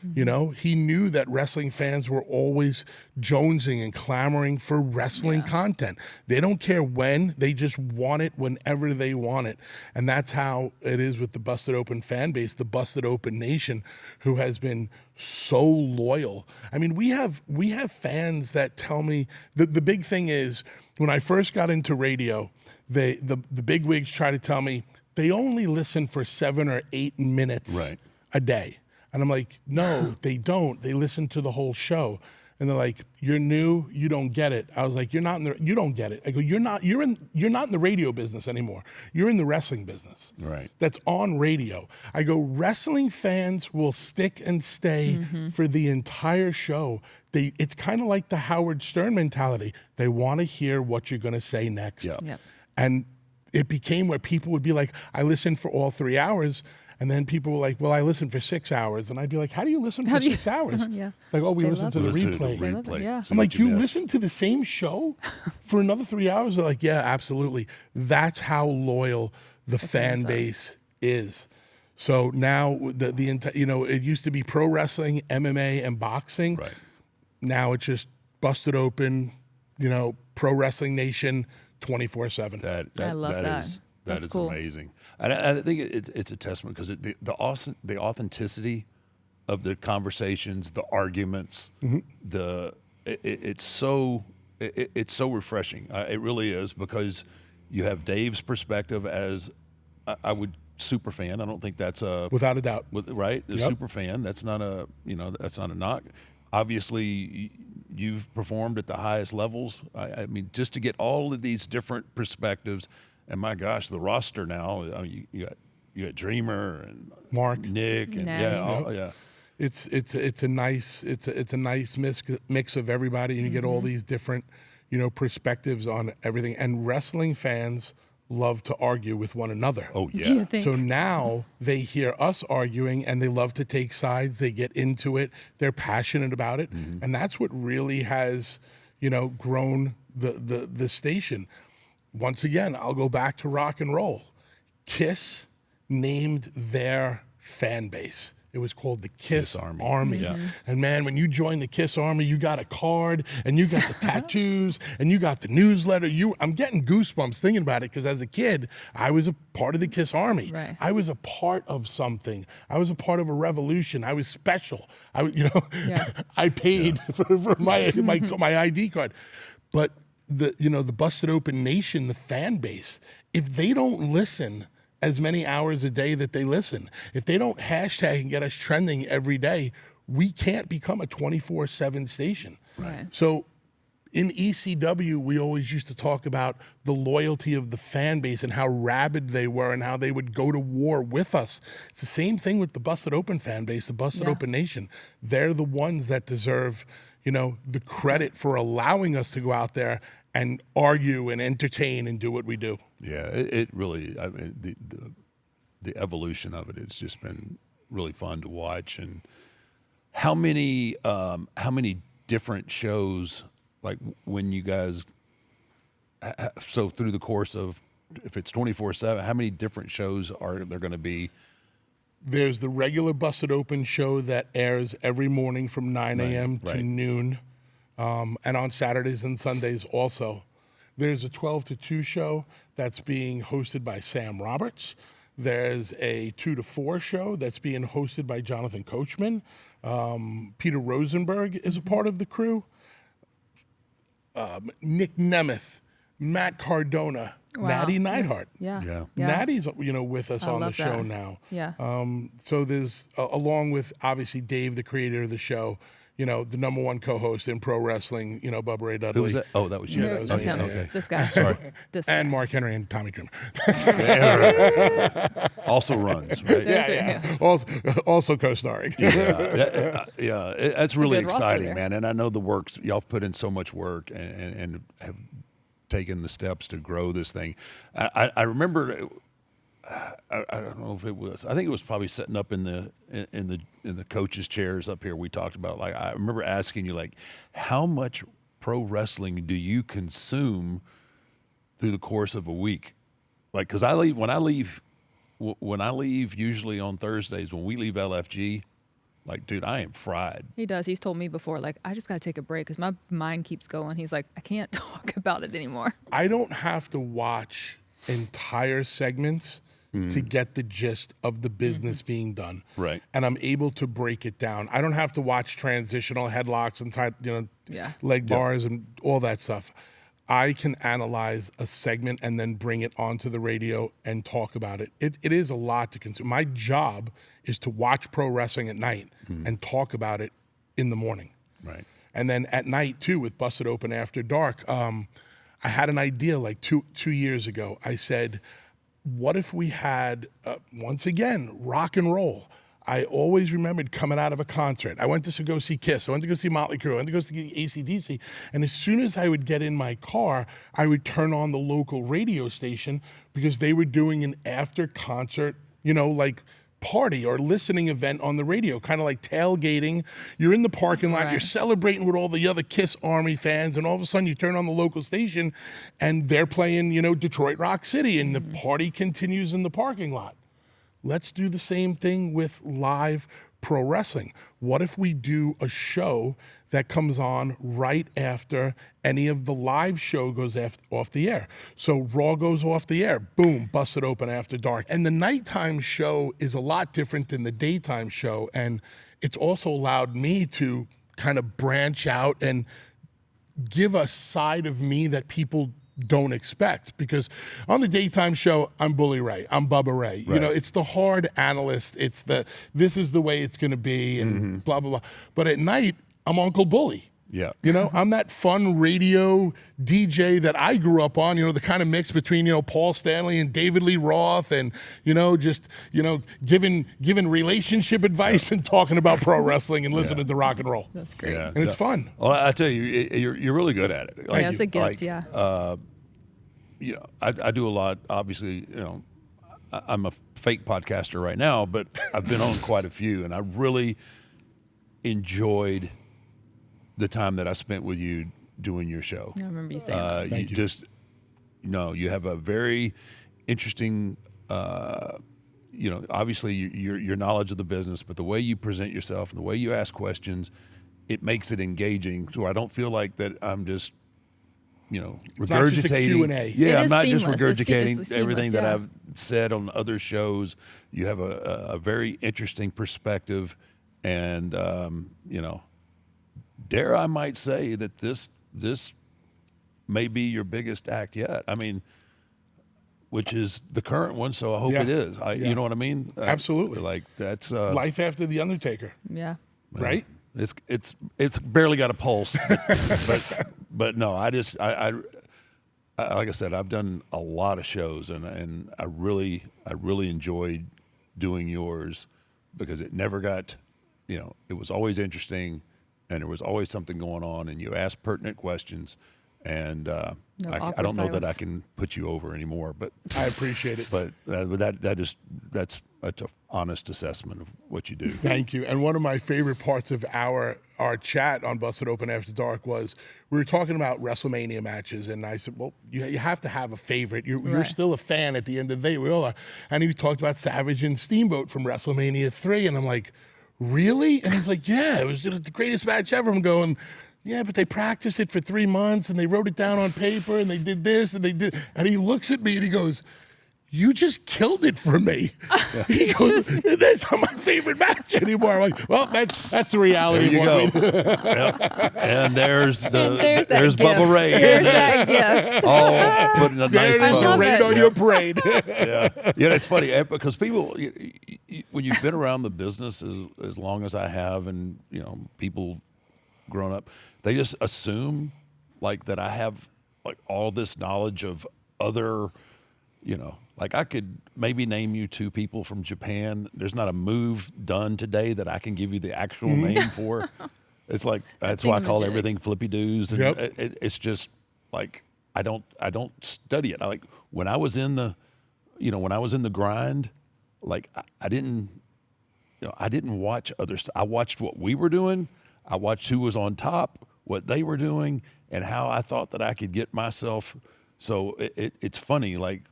He knew that wrestling fans were always jonesing and clamoring for wrestling content. They don't care when, they just want it whenever they want it. And that's how it is with the Busted Open fan base, the Busted Open Nation, who has been so loyal. I mean, we have fans that tell me the big thing is when I first got into radio, the big wigs try to tell me they only listen for 7 or 8 minutes a day. And I'm like, no, they don't. They listen to the whole show. And they're like, you're new, you don't get it. I was like, you don't get it. I go, you're not in the radio business anymore. You're in the wrestling business. Right. That's on radio. I go, wrestling fans will stick and stay for the entire show. It's kind of like the Howard Stern mentality. They want to hear what you're going to say next. Yeah. Yep. And it became where people would be like, I listened for all 3 hours. And then people were like, well, I listened for 6 hours. And I'd be like, how do you listen for 6 hours? Yeah. Like, oh, we They listened to love the it. Listen to the replay. They love it, replay. yeah. See I'm what like, you missed. listen to the same show for another 3 hours? They're like, yeah, absolutely. That's how loyal the fan fans are. base is. So now the entire, it used to be pro wrestling, MMA, and boxing. Right. Now it's just Busted Open, Pro Wrestling Nation, 24/7. I love that. That That's is cool. amazing. And I think it's a testament because the authenticity of the conversations, the arguments, it's so refreshing. It really is, because you have Dave's perspective as I would super fan. I don't think that's a Without a doubt. right. A Yep. super fan. That's not a that's not a knock. Obviously, you've performed at the highest levels. I mean, just to get all of these different perspectives, and my gosh, the roster now. You got Dreamer and Mark. Nick, and Natty. yeah. It's a nice mix of everybody, and you get all these different, perspectives on everything. And wrestling fans love to argue with one another. Oh Do you yeah. think? So now they hear us arguing and they love to take sides. They get into it. They're passionate about it. And that's what really has, grown the station. Once again, I'll go back to rock and roll. Kiss named their fan base. It was called the Kiss Army. Yeah. And man, when you joined the Kiss Army, you got a card and you got the tattoos and you got the newsletter. I'm getting goosebumps thinking about it because as a kid, I was a part of the Kiss Army. Right. I was a part of something. I was a part of a revolution. I was special. Yeah. I paid for my ID card. But the Busted Open Nation, the fan base, if they don't listen as many hours a day that they listen, if they don't hashtag and get us trending every day, we can't become a 24/7 station. Right. So in ECW, we always used to talk about the loyalty of the fan base and how rabid they were and how they would go to war with us. It's the same thing with the Busted Open fan base, the Busted Open Nation. They're the ones that deserve, the credit for allowing us to go out there and argue and entertain and do what we do. Yeah, it really. I mean, the evolution of it. It's just been really fun to watch. And how many different shows, like when you guys, so through the course of, if it's 24/7, how many different shows are there going to be? There's the regular Busted Open show that airs every morning from 9 a.m. to right. noon, and on Saturdays and Sundays also. There's a 12 to 2 show that's being hosted by Sam Roberts. There's a 2 to 4 show that's being hosted by Jonathan Coachman. Peter Rosenberg is a part of the crew. Nick Nemeth, Matt Cardona, Wow. Natty Neidhart. Yeah. Natty's with us I on the love show that. now. Yeah. So there's along with obviously Dave, the creator of the show, the number one co-host in pro wrestling, Bubba Ray Dudley. Who was that? Oh, that was you. Yeah, that was That's me. him. Okay. This guy. Sorry. This And guy. Mark Henry and Tommy Dreamer. Also runs, right? Yeah. Also co-starring. That's really good roster exciting, there. man. And I know the work, y'all put in so much work and have taken the steps to grow this thing. I remember, I don't know if it was, I think it was probably sitting up in the coaches' chairs up here. We talked about, like, I remember asking you, like, how much pro wrestling do you consume through the course of a week? Like, because when I leave usually on Thursdays, when we leave LFG, like, dude, I am fried. He does. He's told me before, like, I just got to take a break because my mind keeps going. He's like, I can't talk about it anymore. I don't have to watch entire segments to get the gist of the business being done. Right. And I'm able to break it down. I don't have to watch transitional headlocks and leg bars and all that stuff. I can analyze a segment and then bring it onto the radio and talk about it. It is a lot to consume. My job is to watch pro wrestling at night and talk about it in the morning. Right. And then at night too, with Busted Open After Dark, I had an idea like two years ago. I said, what if we had, once again, rock and roll? I always remembered coming out of a concert. I went to go see Kiss. I went to go see Motley Crue. I went to go see AC/DC. And as soon as I would get in my car, I would turn on the local radio station because they were doing an after-concert, like party or listening event on the radio, kind of like tailgating. You're in the parking lot, you're celebrating with all the other Kiss Army fans, and all of a sudden you turn on the local station and they're playing, Detroit Rock City, and the party continues in the parking lot. Let's do the same thing with live pro wrestling. What if we do a show that comes on right after any of the live show goes off the air? So Raw goes off the air, boom, Busted Open After Dark. And the nighttime show is a lot different than the daytime show. And it's also allowed me to kind of branch out and give a side of me that people don't expect, because on the daytime show, I'm Bully Ray, I'm Bubba Ray. Right. It's the hard analyst. It's this is the way it's going to be, and blah, blah, blah. But at night, I'm Uncle Bully. Yeah. I'm that fun radio DJ that I grew up on, the kind of mix between, Paul Stanley and David Lee Roth, and, giving relationship advice and talking about pro wrestling and listening to rock and roll. That's great. Yeah. And it's fun. Well, I tell you, you're really good at it. Yeah, it's a gift, I do a lot. Obviously, I'm a fake podcaster right now, but I've been on quite a few, and I really enjoyed the time that I spent with you doing your show. I remember you saying that. You have a very interesting you know, obviously your knowledge of the business, but the way you present yourself and the way you ask questions, it makes it engaging. So I don't feel like that I'm just, you know, not just a regurgitating. Q&A. Yeah, It I'm is not just seamless. It's regurgitating seamless, everything that yeah. I've said on other shows. You have a very interesting perspective, and you know, dare I might say that this may be your biggest act yet. I mean, which is the current one, so I hope Yeah. it is. Yeah. You know what I mean? Absolutely. Like that's Life after the Undertaker, Yeah. right? it's barely got a pulse, but no, I like I said, I've done a lot of shows, and I really enjoyed doing yours because it never got, you know, it was always interesting, and there was always something going on, and you asked pertinent questions, and I awkward don't know that I silence. can put you over anymore, but I appreciate it. but that's a honest assessment of what you do. Thank you. And one of my favorite parts of our chat on Busted Open After Dark was we were talking about WrestleMania matches, and I said, well, you have to have a favorite. You're Right. still a fan at the end of the day. We all are. And he talked about Savage and Steamboat from WrestleMania 3, and I'm like, really? And he's like, yeah, it was the greatest match ever. I'm going, yeah, but they practiced it for 3 months, and they wrote it down on paper, and they did this, and they did. And he looks at me, and he goes, you just killed it for me. He goes, that's not my favorite match anymore. I'm like, well, that's the reality. There you of what go. we do. Yep. And there's There's there's that Bubba gift. Ray. There's that gift. Oh, putting a There nice it is, I to love rain it. on your parade. yeah, it's funny because people, when you've been around the business as long as I have, and you know, people grown up, they just assume like that I have like all this knowledge of other, you know, like I could maybe name you 2 people from Japan. There's not a move done today that I can give you the actual name for. It's like that's why I call thingamajig. everything flippy doos, and Yep. it's just like I don't study it. I like when I was in the, you know, when I was in the grind, like I didn't, you know, I didn't watch other stuff. I watched what we were doing. I watched who was on top, what they were doing, and how I thought that I could get myself. So it's funny, like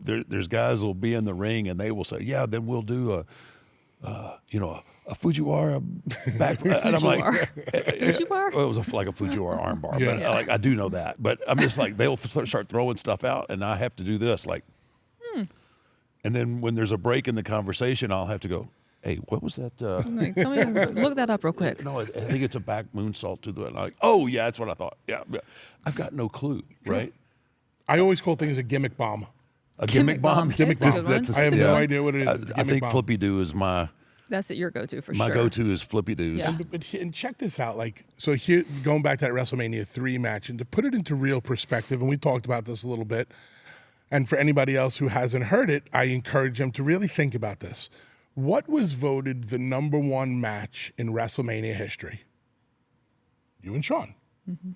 there's guys who'll be in the ring and they will say, yeah, then we'll do a Fujiwara back. And I'm like, Fujiwara? well, it was like a Fujiwara armbar, Yeah. but like I do know that. But I'm just like they'll start throwing stuff out, and I have to do this like. And then when there's a break in the conversation, I'll have to go, hey, what was that? Like, tell me, look that up real quick. No, I think it's a back moonsault to the. And I'm like, oh yeah, that's what I thought. Yeah, I've got no clue, right? I always call things a gimmick bomb. A Gimmick bomb. Gimmick That's a bomb. good one. I have no yeah. idea what it is. It's a I gimmick think bomb. Flippy Doo is my That's your go-to for my sure. go-to is Flippy Doos. Yeah. And check this out. Like, so here, going back to that WrestleMania 3 match, and to put it into real perspective, and we talked about this a little bit, and for anybody else who hasn't heard it, I encourage them to really think about this. What was voted the #1 match in WrestleMania history? You and Sean. Mm-hmm.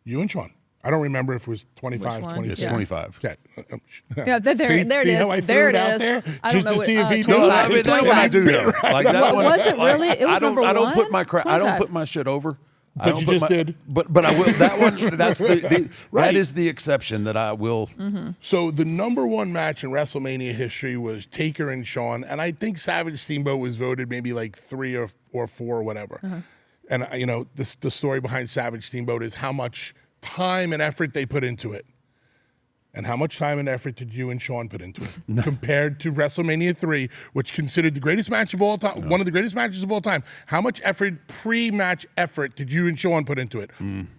You and Sean. I don't remember if it was 25, Which one? 26. It's Yeah. 25. Okay. Yeah, there See it how is. I threw There it it out is. there? I Just don't know to see if he knew 25. it. I mean, that one I do know. Like that one. Was it really? It was I don't. number I don't one? put my I don't 25. put my shit over. I But don't you put just did. But I will. That one. That's the Right. that is the exception that I will. So the #1 match in WrestleMania history was Taker and Shawn, and I think Savage Steamboat was voted maybe like 3 or 4 or whatever. And you know, the story behind Savage Steamboat is how much time and effort they put into it. And how much time and effort did you and Sean put into it compared to WrestleMania 3, which considered the greatest match of all time, one of the greatest matches of all time? How much effort, pre-match effort, did you and Sean put into it?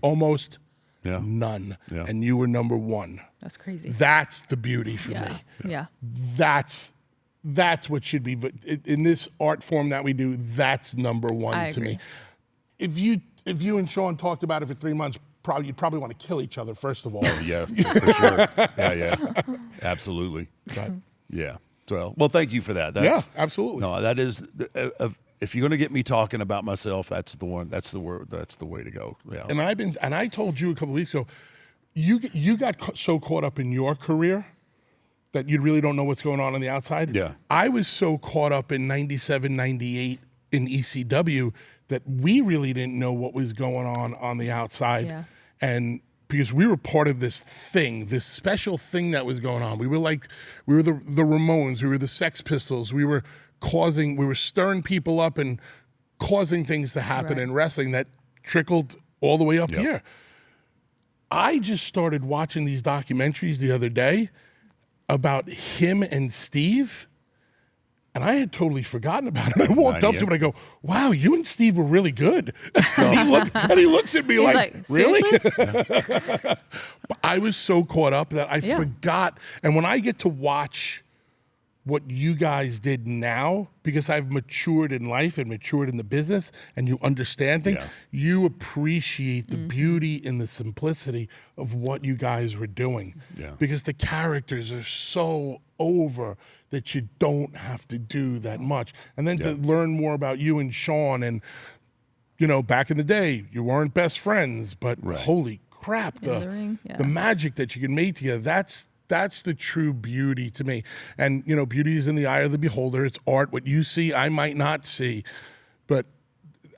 Almost Yeah. none. Yeah. And you were #1. That's crazy. That's the beauty for Yeah. me. Yeah. That's what should be in this art form that we do. That's #1 I to me. agree. If you and Sean talked about it for 3 months, you'd probably want to kill each other first of all. Yeah, for sure. Yeah, absolutely. Yeah. Well, thank you for that. Yeah, absolutely. No, that is. If you're going to get me talking about myself, that's the one. That's the word. That's the way to go. Yeah. And I told you a couple weeks ago, you got so caught up in your career that you really don't know what's going on the outside. Yeah. I was so caught up in 97, 98 in ECW that we really didn't know what was going on the outside. Yeah. And because we were part of this thing, this special thing that was going on. We were the Ramones, we were the Sex Pistols, we were stirring people up and causing things to happen Right. in wrestling that trickled all the way up here. I just started watching these documentaries the other day about him and Steve, and I had totally forgotten about it. I walked up to him and I go, "Wow, you and Steve were really good." And he looks at me He's like, "Really?" "Seriously?" I was so caught up that I Yeah. forgot. And when I get to watch what you guys did now, because I've matured in life and matured in the business, and you understand things, Yeah. you appreciate the beauty and the simplicity of what you guys were doing. Yeah. Because the characters are so over that you don't have to do that much. And then to learn more about you and Sean, and back in the day, you weren't best friends, but holy crap, In the ring, yeah. the magic that you can make together, that's the true beauty to me. And, beauty is in the eye of the beholder. It's art. What you see, I might not see. But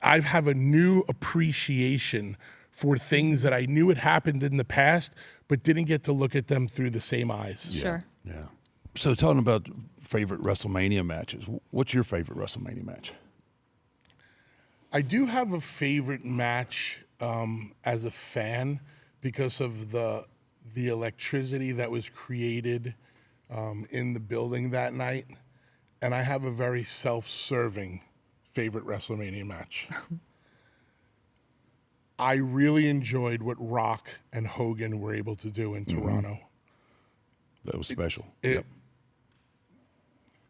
I have a new appreciation for things that I knew had happened in the past, but didn't get to look at them through the same eyes. Sure. Yeah. So talking about favorite WrestleMania matches, what's your favorite WrestleMania match? I do have a favorite match as a fan because of the electricity that was created in the building that night. And I have a very self-serving favorite WrestleMania match. I really enjoyed what Rock and Hogan were able to do in Toronto. That was special.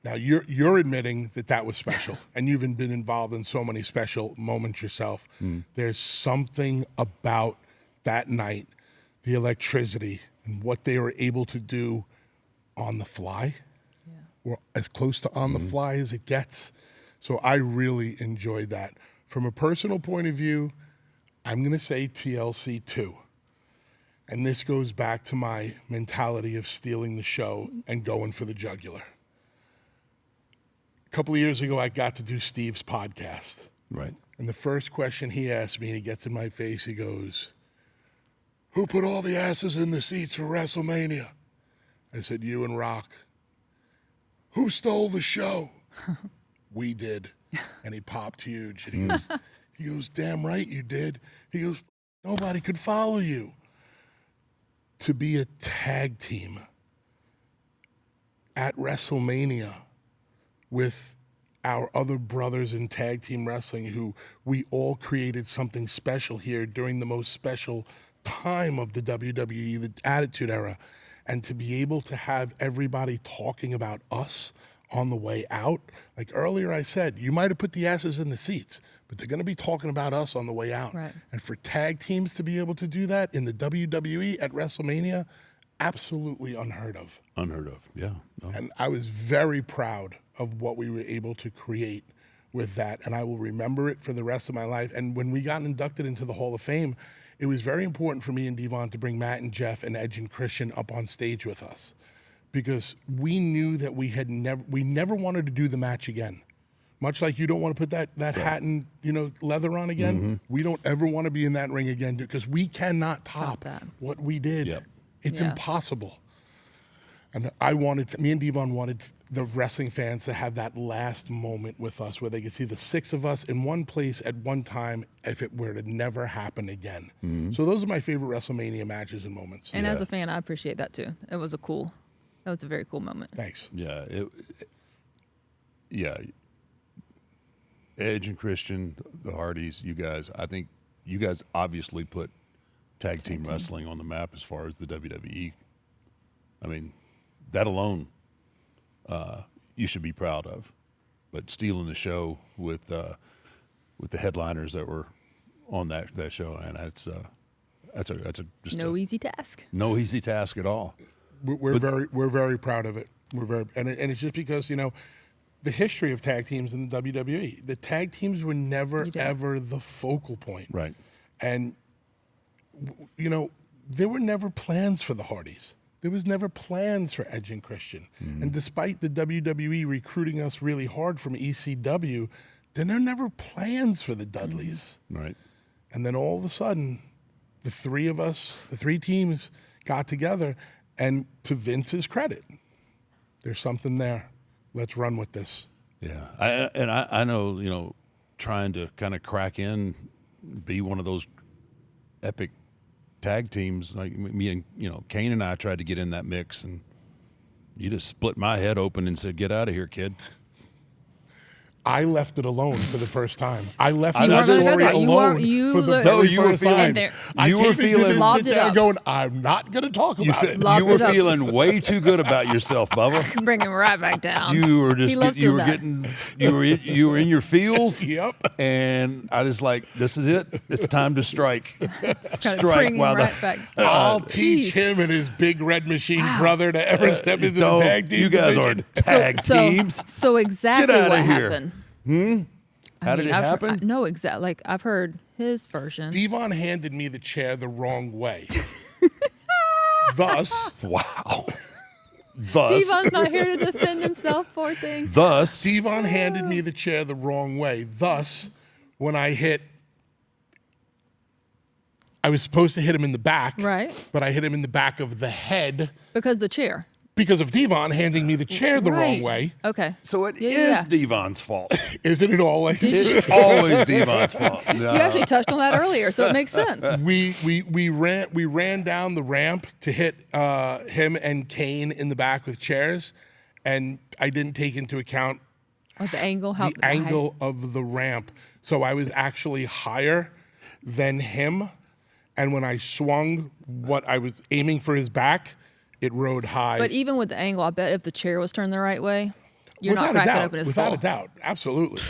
Now you're admitting that was special, and you've been involved in so many special moments yourself. There's something about that night, the electricity, and what they were able to do on the fly, or as close to on the fly as it gets. So I really enjoyed that. From a personal point of view, I'm going to say TLC 2. And this goes back to my mentality of stealing the show and going for the jugular. A couple of years ago, I got to do Steve's podcast. Right. And the first question he asked me, and he gets in my face, he goes, "Who put all the asses in the seats for WrestleMania?" I said, "You and Rock." "Who stole the show?" "We did." And he popped huge. And he goes, "Damn right you did." He goes, "Nobody could follow you." To be a tag team at WrestleMania with our other brothers in tag team wrestling, who we all created something special here during the most special time of the WWE, the Attitude Era, and to be able to have everybody talking about us on the way out. Like earlier I said, you might have put the asses in the seats, but they're going to be talking about us on the way out. Right. And for tag teams to be able to do that in the WWE at WrestleMania, absolutely unheard of. Unheard of. Yeah. No. And I was very proud of what we were able to create with that. And I will remember it for the rest of my life. And when we got inducted into the Hall of Fame, it was very important for me and Devon to bring Matt and Jeff and Edge and Christian up on stage with us, because we knew that we never wanted to do the match again. Much like you don't want to put that hat and leather on again, we don't ever want to be in that ring again, because we cannot top that. what we did. Yep. It's Yeah. impossible. And me and Devon wanted the wrestling fans to have that last moment with us where they could see the six of us in one place at one time if it were to never happen again. So those are my favorite WrestleMania matches and moments. And as a fan, I appreciate that too. That was a very cool moment. Thanks. Yeah. Edge and Christian, the Hardys, you guys, I think you guys obviously put tag team wrestling on the map as far as the WWE. I mean, that alone, you should be proud of. But stealing the show with the headliners that were on that show, and that's just No easy task. no easy task at all. We're very proud of it. And it's just because the history of tag teams in the WWE. The tag teams were never You don't. ever the focal point. Right. And there were never plans for the Hardys. There was never plans for Edge and Christian. And despite the WWE recruiting us really hard from ECW, there were never plans for the Dudleys. Right. And then all of a sudden, the three of us, the three teams got together, and to Vince's credit, there's something there. Let's run with this. Yeah, I know, you know, trying to kind of crack in, be one of those epic tag teams, like me and, you know, Kane and I tried to get in that mix, and you just split my head open and said, "Get out of here, kid." I left it alone for the first time. I left You the weren't gonna go story there. You alone weren't- you for the look- very No, you were first feeling- time. there. I you were came into feeling- this Lobbed sit it down up. going, I'm not going to talk about it. Lobbed You were it up. feeling way too good about yourself, Bubba. Bring him right back down. You were just He loves you doing were that. getting you were in your feels. Yep. And I just like, this is it. It's time to strike. Kinda Strike bring him while right the back. I'll Jeez. teach him and his big red machine brother to ever step into the Don't- tag team you guys are division. tag teams. So exactly Get outta what here. happened. How did it I've happen? No, exactly. Like I've heard his version. Devon handed me the chair the wrong way. Thus, Wow. Thus, Devon's not here to defend himself, poor thing. thus, Devon handed me the chair the wrong way. Thus, when I hit, I was supposed to hit him in the back. Right. But I hit him in the back of the head Because the chair. because of Devon handing me the chair the wrong Right. way. Okay. so it is Yeah. Devon's fault. Isn't it always? It's always Devon's fault. You actually touched on that earlier, so it makes sense. We ran down the ramp to hit him and Kane in the back with chairs, and I didn't take into account Or the angle, how the angle of the ramp. So I was actually higher than him, and when I swung what I was aiming for his back, it rode high. But even with the angle, I bet if the chair was turned the right way, you're without not a cracking doubt, open his without skull. a doubt, absolutely.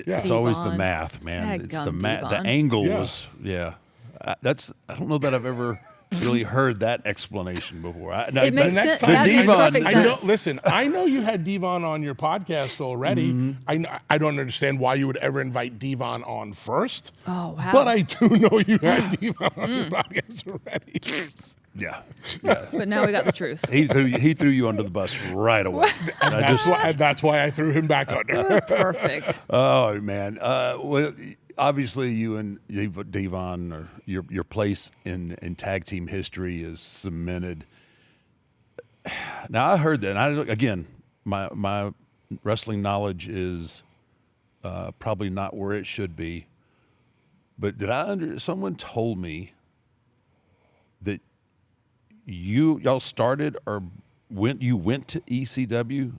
Yeah. It's always the Devon. math, man. It's the Dadgum math. The Devon. angle Yeah. was, yeah. I don't know that I've ever really heard that explanation before. It The makes next sense. time, That makes Devon- perfect I sense. know. Listen, I know you had Devon on your podcast already. I don't understand why you would ever invite Devon on first. Oh, wow. But I do know you had Devon on your podcast already. Yeah. But now we got the truth. He threw you under the bus right away. And that's why I threw him back under. Perfect. Oh man. Well, obviously you and Devon, or your place in tag team history is cemented. Now I heard that, and again, my wrestling knowledge is probably not where it should be. But someone told me that y'all started or went to ECW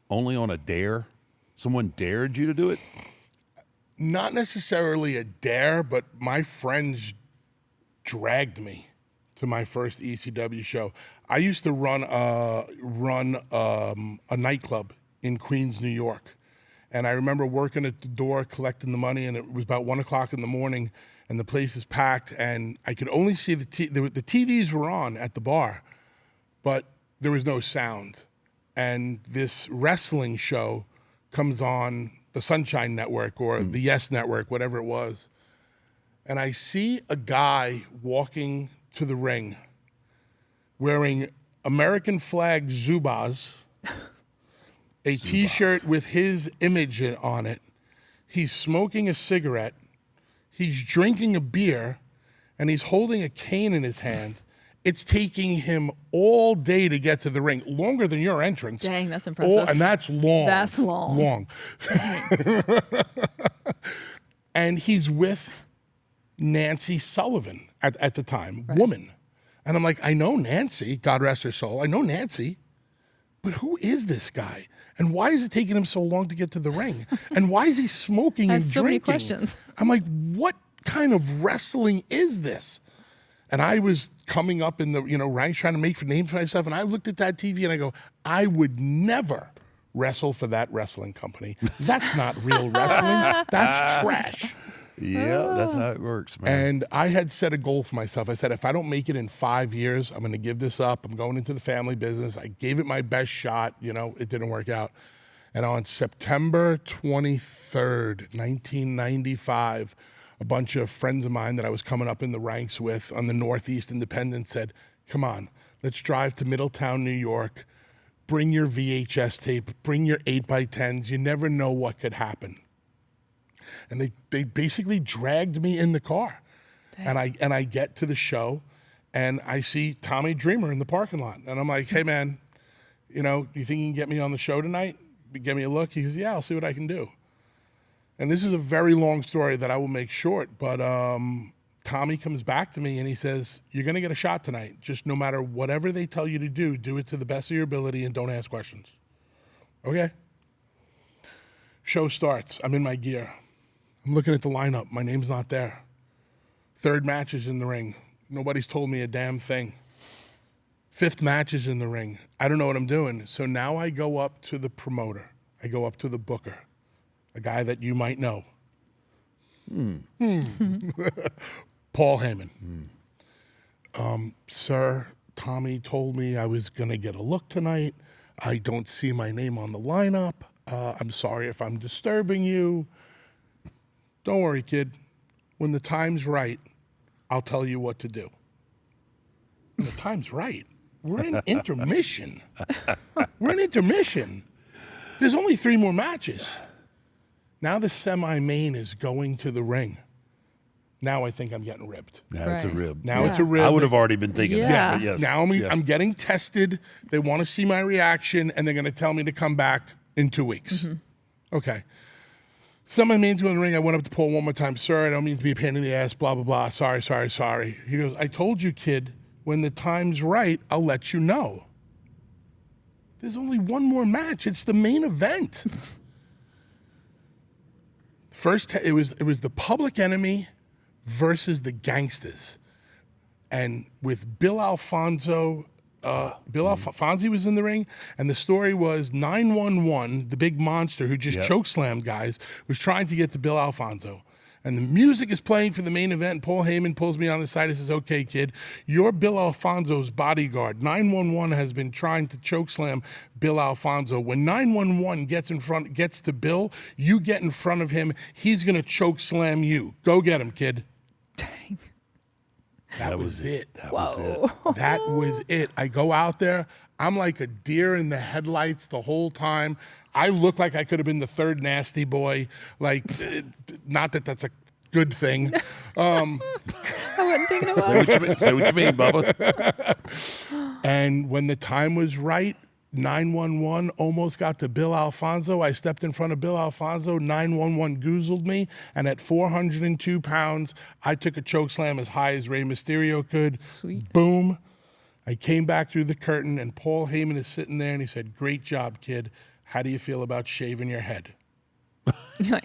only on a dare? Someone dared you to do it? Not necessarily a dare, but my friends dragged me to my first ECW show. I used to run a nightclub in Queens, New York. And I remember working at the door, collecting the money, and it was about 1 o'clock in the morning, and the place is packed, and I could only see the TVs were on at the bar, but there was no sound. And this wrestling show comes on the Sunshine Network or the Yes Network, whatever it was. And I see a guy walking to the ring wearing American flag Zubaz, a T-shirt with his image on it. He's smoking a cigarette. He's drinking a beer, and he's holding a cane in his hand. It's taking him all day to get to the ring, longer than your entrance. Dang, that's impressive. And that's long. That's long. Long. And he's with Nancy Sullivan at the time, woman. And I'm like, I know Nancy, God rest her soul. I know Nancy, but who is this guy? And why is it taking him so long to get to the ring? And why is he smoking I and have so many drinking? questions. I'm like, what kind of wrestling is this? And I was coming up in the ranks trying to make names for myself. And I looked at that TV and I go, I would never wrestle for that wrestling company. That's not real wrestling. That's trash. Yeah, that's how it works, man. And I had set a goal for myself. I said, if I don't make it in 5 years, I'm going to give this up. I'm going into the family business. I gave it my best shot. It didn't work out. And on September 23rd, 1995, a bunch of friends of mine that I was coming up in the ranks with on the Northeast Independent said, come on, let's drive to Middletown, New York. Bring your VHS tape. Bring your 8x10s. You never know what could happen. And they basically dragged me in the car. And I get to the show, and I see Tommy Dreamer in the parking lot, and I'm like, hey man, you think you can get me on the show tonight? Give me a look. He goes, yeah, I'll see what I can do. And this is a very long story that I will make short, but Tommy comes back to me and he says, you're going to get a shot tonight. Just no matter whatever they tell you to do it to the best of your ability and don't ask questions. Okay. Show starts. I'm in my gear. I'm looking at the lineup. My name's not there. Third match is in the ring. Nobody's told me a damn thing. Fifth match is in the ring. I don't know what I'm doing. So now I go up to the promoter. I go up to the booker, a guy that you might know. Paul Heyman. Sir, Tommy told me I was going to get a look tonight. I don't see my name on the lineup. I'm sorry if I'm disturbing you. Don't worry, kid. When the time's right, I'll tell you what to do. When the time's right. We're in intermission. We're in intermission. There's only 3 more matches. Now the semi-main is going to the ring. Now I think I'm getting ribbed. Now it's a Right. rib. Now it's a rib. I would have already been thinking Yeah. that, but yes. Now I'm getting tested. They want to see my reaction, and they're going to tell me to come back in 2 weeks. Okay. Semi-main's going to the ring. I went up to Paul one more time. Sir, I don't mean to be a pain in the ass, blah, blah, blah. Sorry. He goes, I told you, kid, when the time's right, I'll let you know. There's only 1 more match. It's the main event. First, it was the Public Enemy versus the Gangsters. And with Bill Alfonso, Fonzie was in the ring, and the story was 911, the big monster who just chokeslammed guys, was trying to get to Bill Alfonso. And the music is playing for the main event. Paul Heyman pulls me on the side and says, okay, kid, you're Bill Alfonso's bodyguard. 911 has been trying to chokeslam Bill Alfonso. When 911 gets to Bill, you get in front of him. He's going to chokeslam you. Go get him, kid. Dang. That was it. That was it. That was it. I go out there. I'm like a deer in the headlights the whole time. I look like I could have been the third Nasty Boy. Like, not that that's a good thing. I wasn't thinking about Say it. say what you mean, Bubba. And when the time was right, 911 almost got to Bill Alfonso. I stepped in front of Bill Alfonso. 911 goozled me. And at 402 pounds, I took a chokeslam as high as Rey Mysterio could. Sweet. Boom. I came back through the curtain, and Paul Heyman is sitting there, and he said, great job, kid. How do you feel about shaving your head?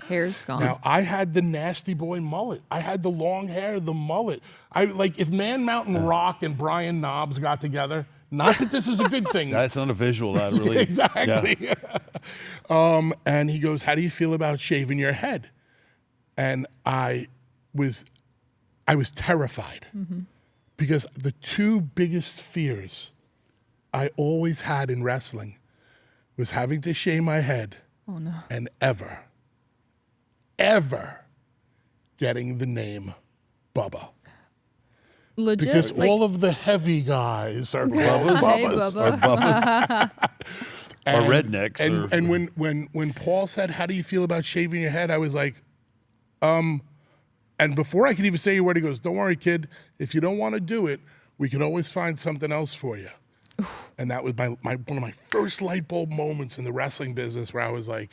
Hair's gone. Now, I had the Nasty Boy mullet. I had the long hair, the mullet. If Man Mountain Rock and Brian Knobs got together, not that this is a good thing. That's not a visual. That really Exactly. Yeah. And he goes, how do you feel about shaving your head? And I was terrified because the 2 biggest fears I always had in wrestling was having to shave my head and ever getting the name Bubba. Legit. Because like, all of the heavy guys are Hey, Bubbas. Or Bubba. Bubba's. Or And- rednecks. And when Paul said, how do you feel about shaving your head? I was like, and before I could even say a word, he goes, don't worry, kid. If you don't want to do it, we can always find something else for you. And that was one of my first light bulb moments in the wrestling business where I was like,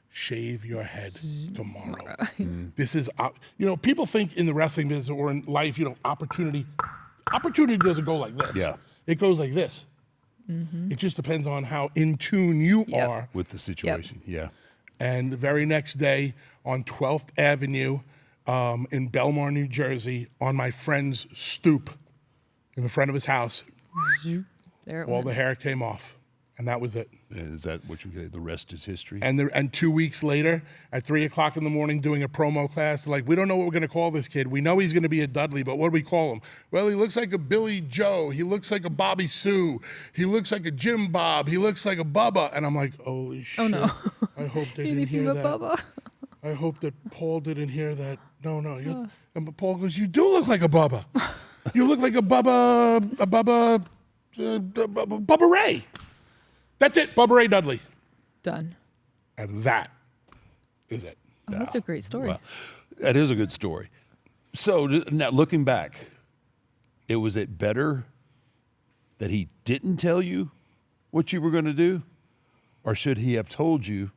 shave your head tomorrow. This is, people think in the wrestling business or in life, opportunity doesn't go like this. Yeah. It goes like this. It just depends on how in tune you Yep. are. with the situation. Yeah. And the very next day on 12th Avenue in Belmar, New Jersey, on my friend's stoop in the front of his house, there it all went. the hair came off. And that was it. And is that what you say? The rest is history. And 2 weeks later, at 3 o'clock in the morning, doing a promo class, like, we don't know what we're going to call this kid. We know he's going to be a Dudley, but what do we call him? Well, he looks like a Billy Joe. He looks like a Bobby Sue. He looks like a Jim Bob. He looks like a Bubba. And I'm like, holy shit. Oh, no. I hope they didn't Anything hear but that. Bubba. I hope that Paul didn't hear that. No. And Paul goes, you do look like a Bubba. You look like a Bubba Ray. That's it, Bubba Ray Dudley. Done. And that is it. Oh, that's a great story. Wow. That is a good story. So now looking back, was it better that he didn't tell you what you were going to do, or should he have told you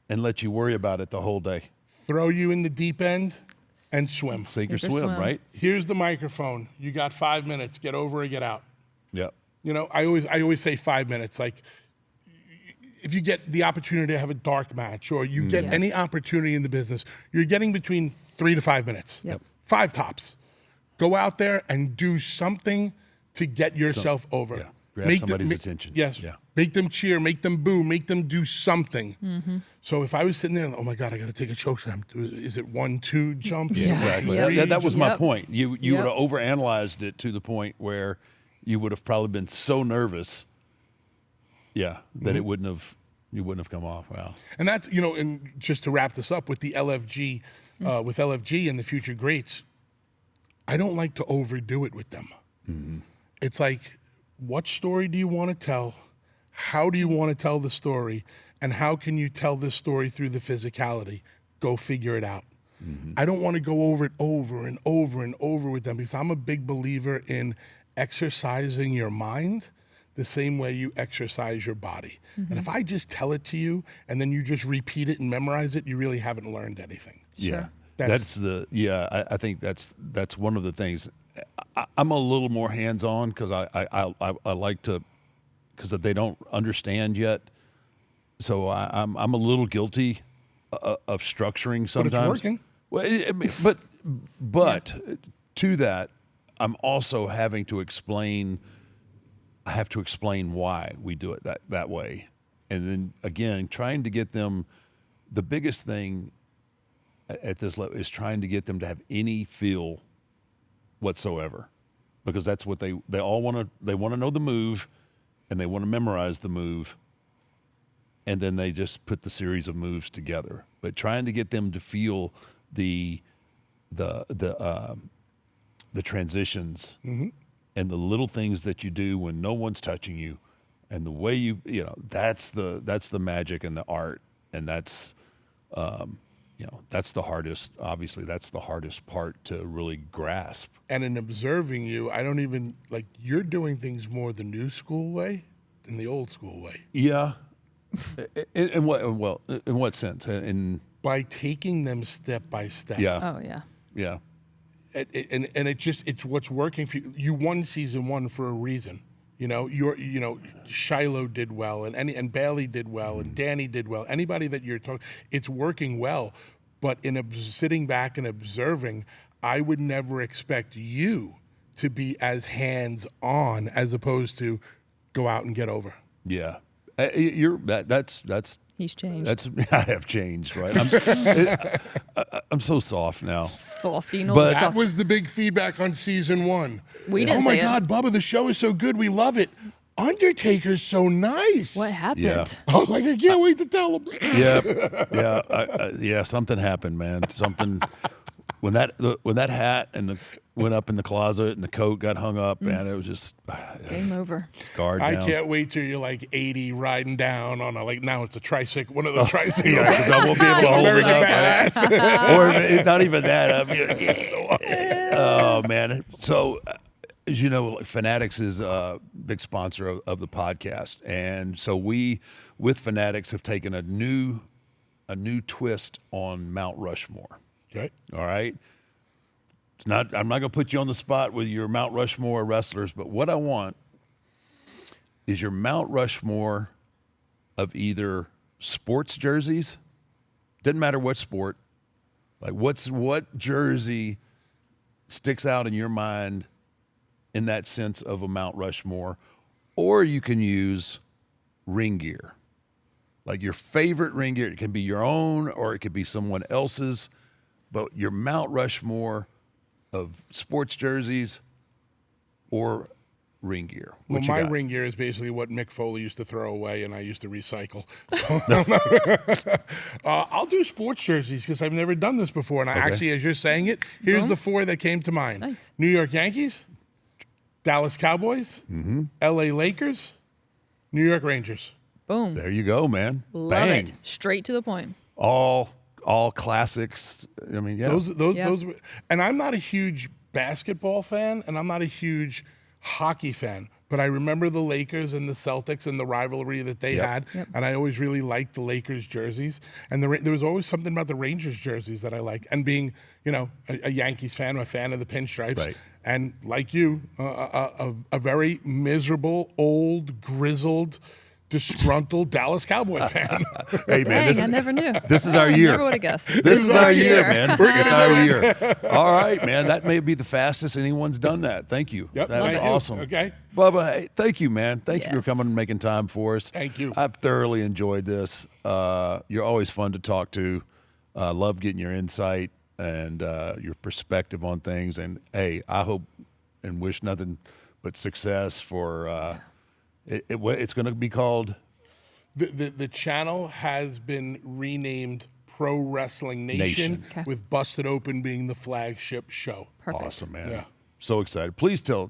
and let you worry about it the whole day? Throw you in the deep end and swim. Sink or Sink or swim, swim. right? Here's the microphone. You got 5 minutes. Get over or get out. Yep. You know, I always say 5 minutes. Like, if you get the opportunity to have a dark match or you get Yeah. any opportunity in the business, you're getting between 3 to 5 minutes. Yep. 5 tops. Go out there and do something to get yourself over. yeah. Grab somebody's attention. Yes. Yeah. Make them cheer, make them boo, make them do something. Mm-hmm. So if I was sitting there and, oh my God, I got to take a choke slam. Is it 1, 2 jumps? Yeah. Exactly. Yep. That was my Yep. point. You Yep. would have overanalyzed it to the point where you would have probably been so nervous, that it wouldn't have come off. Wow. And that's, and just to wrap this up with the LFG, with LFG and the future greats, I don't like to overdo it with them. It's like, what story do you want to tell? How do you want to tell the story? And how can you tell this story through the physicality? Go figure it out. I don't want to go over it over and over and over with them because I'm a big believer in exercising your mind the same way you exercise your body. And if I just tell it to you and then you just repeat it and memorize it, you really haven't learned anything. Yeah. That's- I think that's one of the things. I'm a little more hands-on because I like to, because they don't understand yet. So I'm a little guilty of structuring sometimes. working. Well, but to that, I'm also having to explain. I have to explain why we do it that way, and then again, trying to get them. The biggest thing at this level is trying to get them to have any feel whatsoever, because that's what they all want to. They want to know the move, and they want to memorize the move, and then they just put the series of moves together. But trying to get them to feel the transitions and the little things that you do when no one's touching you, and the way that's the magic and the art, and that's that's the hardest. Obviously, that's the hardest part to really grasp. And in observing you, I don't even, like, you're doing things more the new school way than the old school way. Yeah. In what sense? By taking them step by step. Yeah. Oh yeah. Yeah. And it's what's working for you. You won season 1 for a reason. Shiloh did well, and Bailey did well, and Danny did well. Anybody that you're talking, it's working well. But sitting back and observing, I would never expect you to be as hands-on as opposed to go out and get over. Yeah. That's He's changed. That's I have changed, right? I'm so soft now. Softy, no But- That soft. was the big feedback on season 1. We didn't Oh my say it. God, Bubba, the show is so good. We love it. Undertaker's so nice. What happened? Yeah. I was like, I can't wait to tell him. Yeah, something happened, man. Something when that hat went up in the closet and the coat got hung up, man. It was just Game over. guard I down. can't wait till you're like 80 riding down on now it's a tricycle, one of the tricycles. Yeah, because I won't be able to hold it American up. badass. Or not even that. I mean, oh man! So, as you know, Fanatics is a big sponsor of the podcast, and so we, with Fanatics, have taken a new twist on Mount Rushmore. Okay. All right. It's not. I'm not going to put you on the spot with your Mount Rushmore wrestlers, but what I want is your Mount Rushmore of either sports jerseys. Doesn't matter what sport. Like what jersey sticks out in your mind in that sense of a Mount Rushmore, or you can use ring gear. Like your favorite ring gear. It can be your own or it could be someone else's, but your Mount Rushmore of sports jerseys or ring gear. Well, What you my got? ring gear is basically what Mick Foley used to throw away, and I used to recycle. I'll do sports jerseys because I've never done this before. And I actually, as you're saying it, here's the 4 that came to mind: Nice. New York Yankees, Dallas Cowboys, L.A. Lakers, New York Rangers. Boom. There you go, man. Love Bang. it. Straight to the point. All all classics. I mean, yeah. Those, and I'm not a huge basketball fan, and I'm not a huge hockey fan, but I remember the Lakers and the Celtics and the rivalry that they had, and I always really liked the Lakers jerseys. And there was always something about the Rangers jerseys that I liked. And being, a Yankees fan, I'm a fan of the pinstripes. Right. And like you, a very miserable, old, grizzled, disgruntled Dallas Cowboy fan. Hey, man, Dang, I never knew. this is our year. Never would have guessed. This is our year, man. It's our year. All right, man. That may be the fastest anyone's done that. Thank you. Yep, That was thank you. awesome. Okay. Bubba, hey, thank you, man. Thank you for Yes. coming and making time for us. Thank you. I've thoroughly enjoyed this. You're always fun to talk to. Love getting your insight and your perspective on things. And, hey, I hope and wish nothing but success for it's going to be called – The channel has been renamed Pro Wrestling Nation, Nation. Okay. with Busted Open being the flagship show. Perfect. Awesome, man. Yeah. So excited. Please tell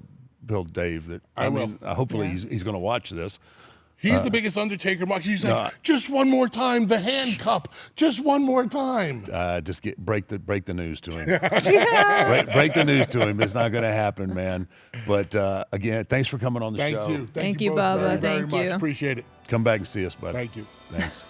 Dave that. I will. Hopefully Yeah. he's going to watch this. He's the biggest Undertaker mark. He's like, just one more time, the hand cup. Just one more time. Just break the news to him. break the news to him. It's not going to happen, man. But again, thanks for coming on the Thank show. you. Thank you, both Bubba. very, very Thank much. you. Appreciate it. Come back and see us, buddy. Thank you. Thanks.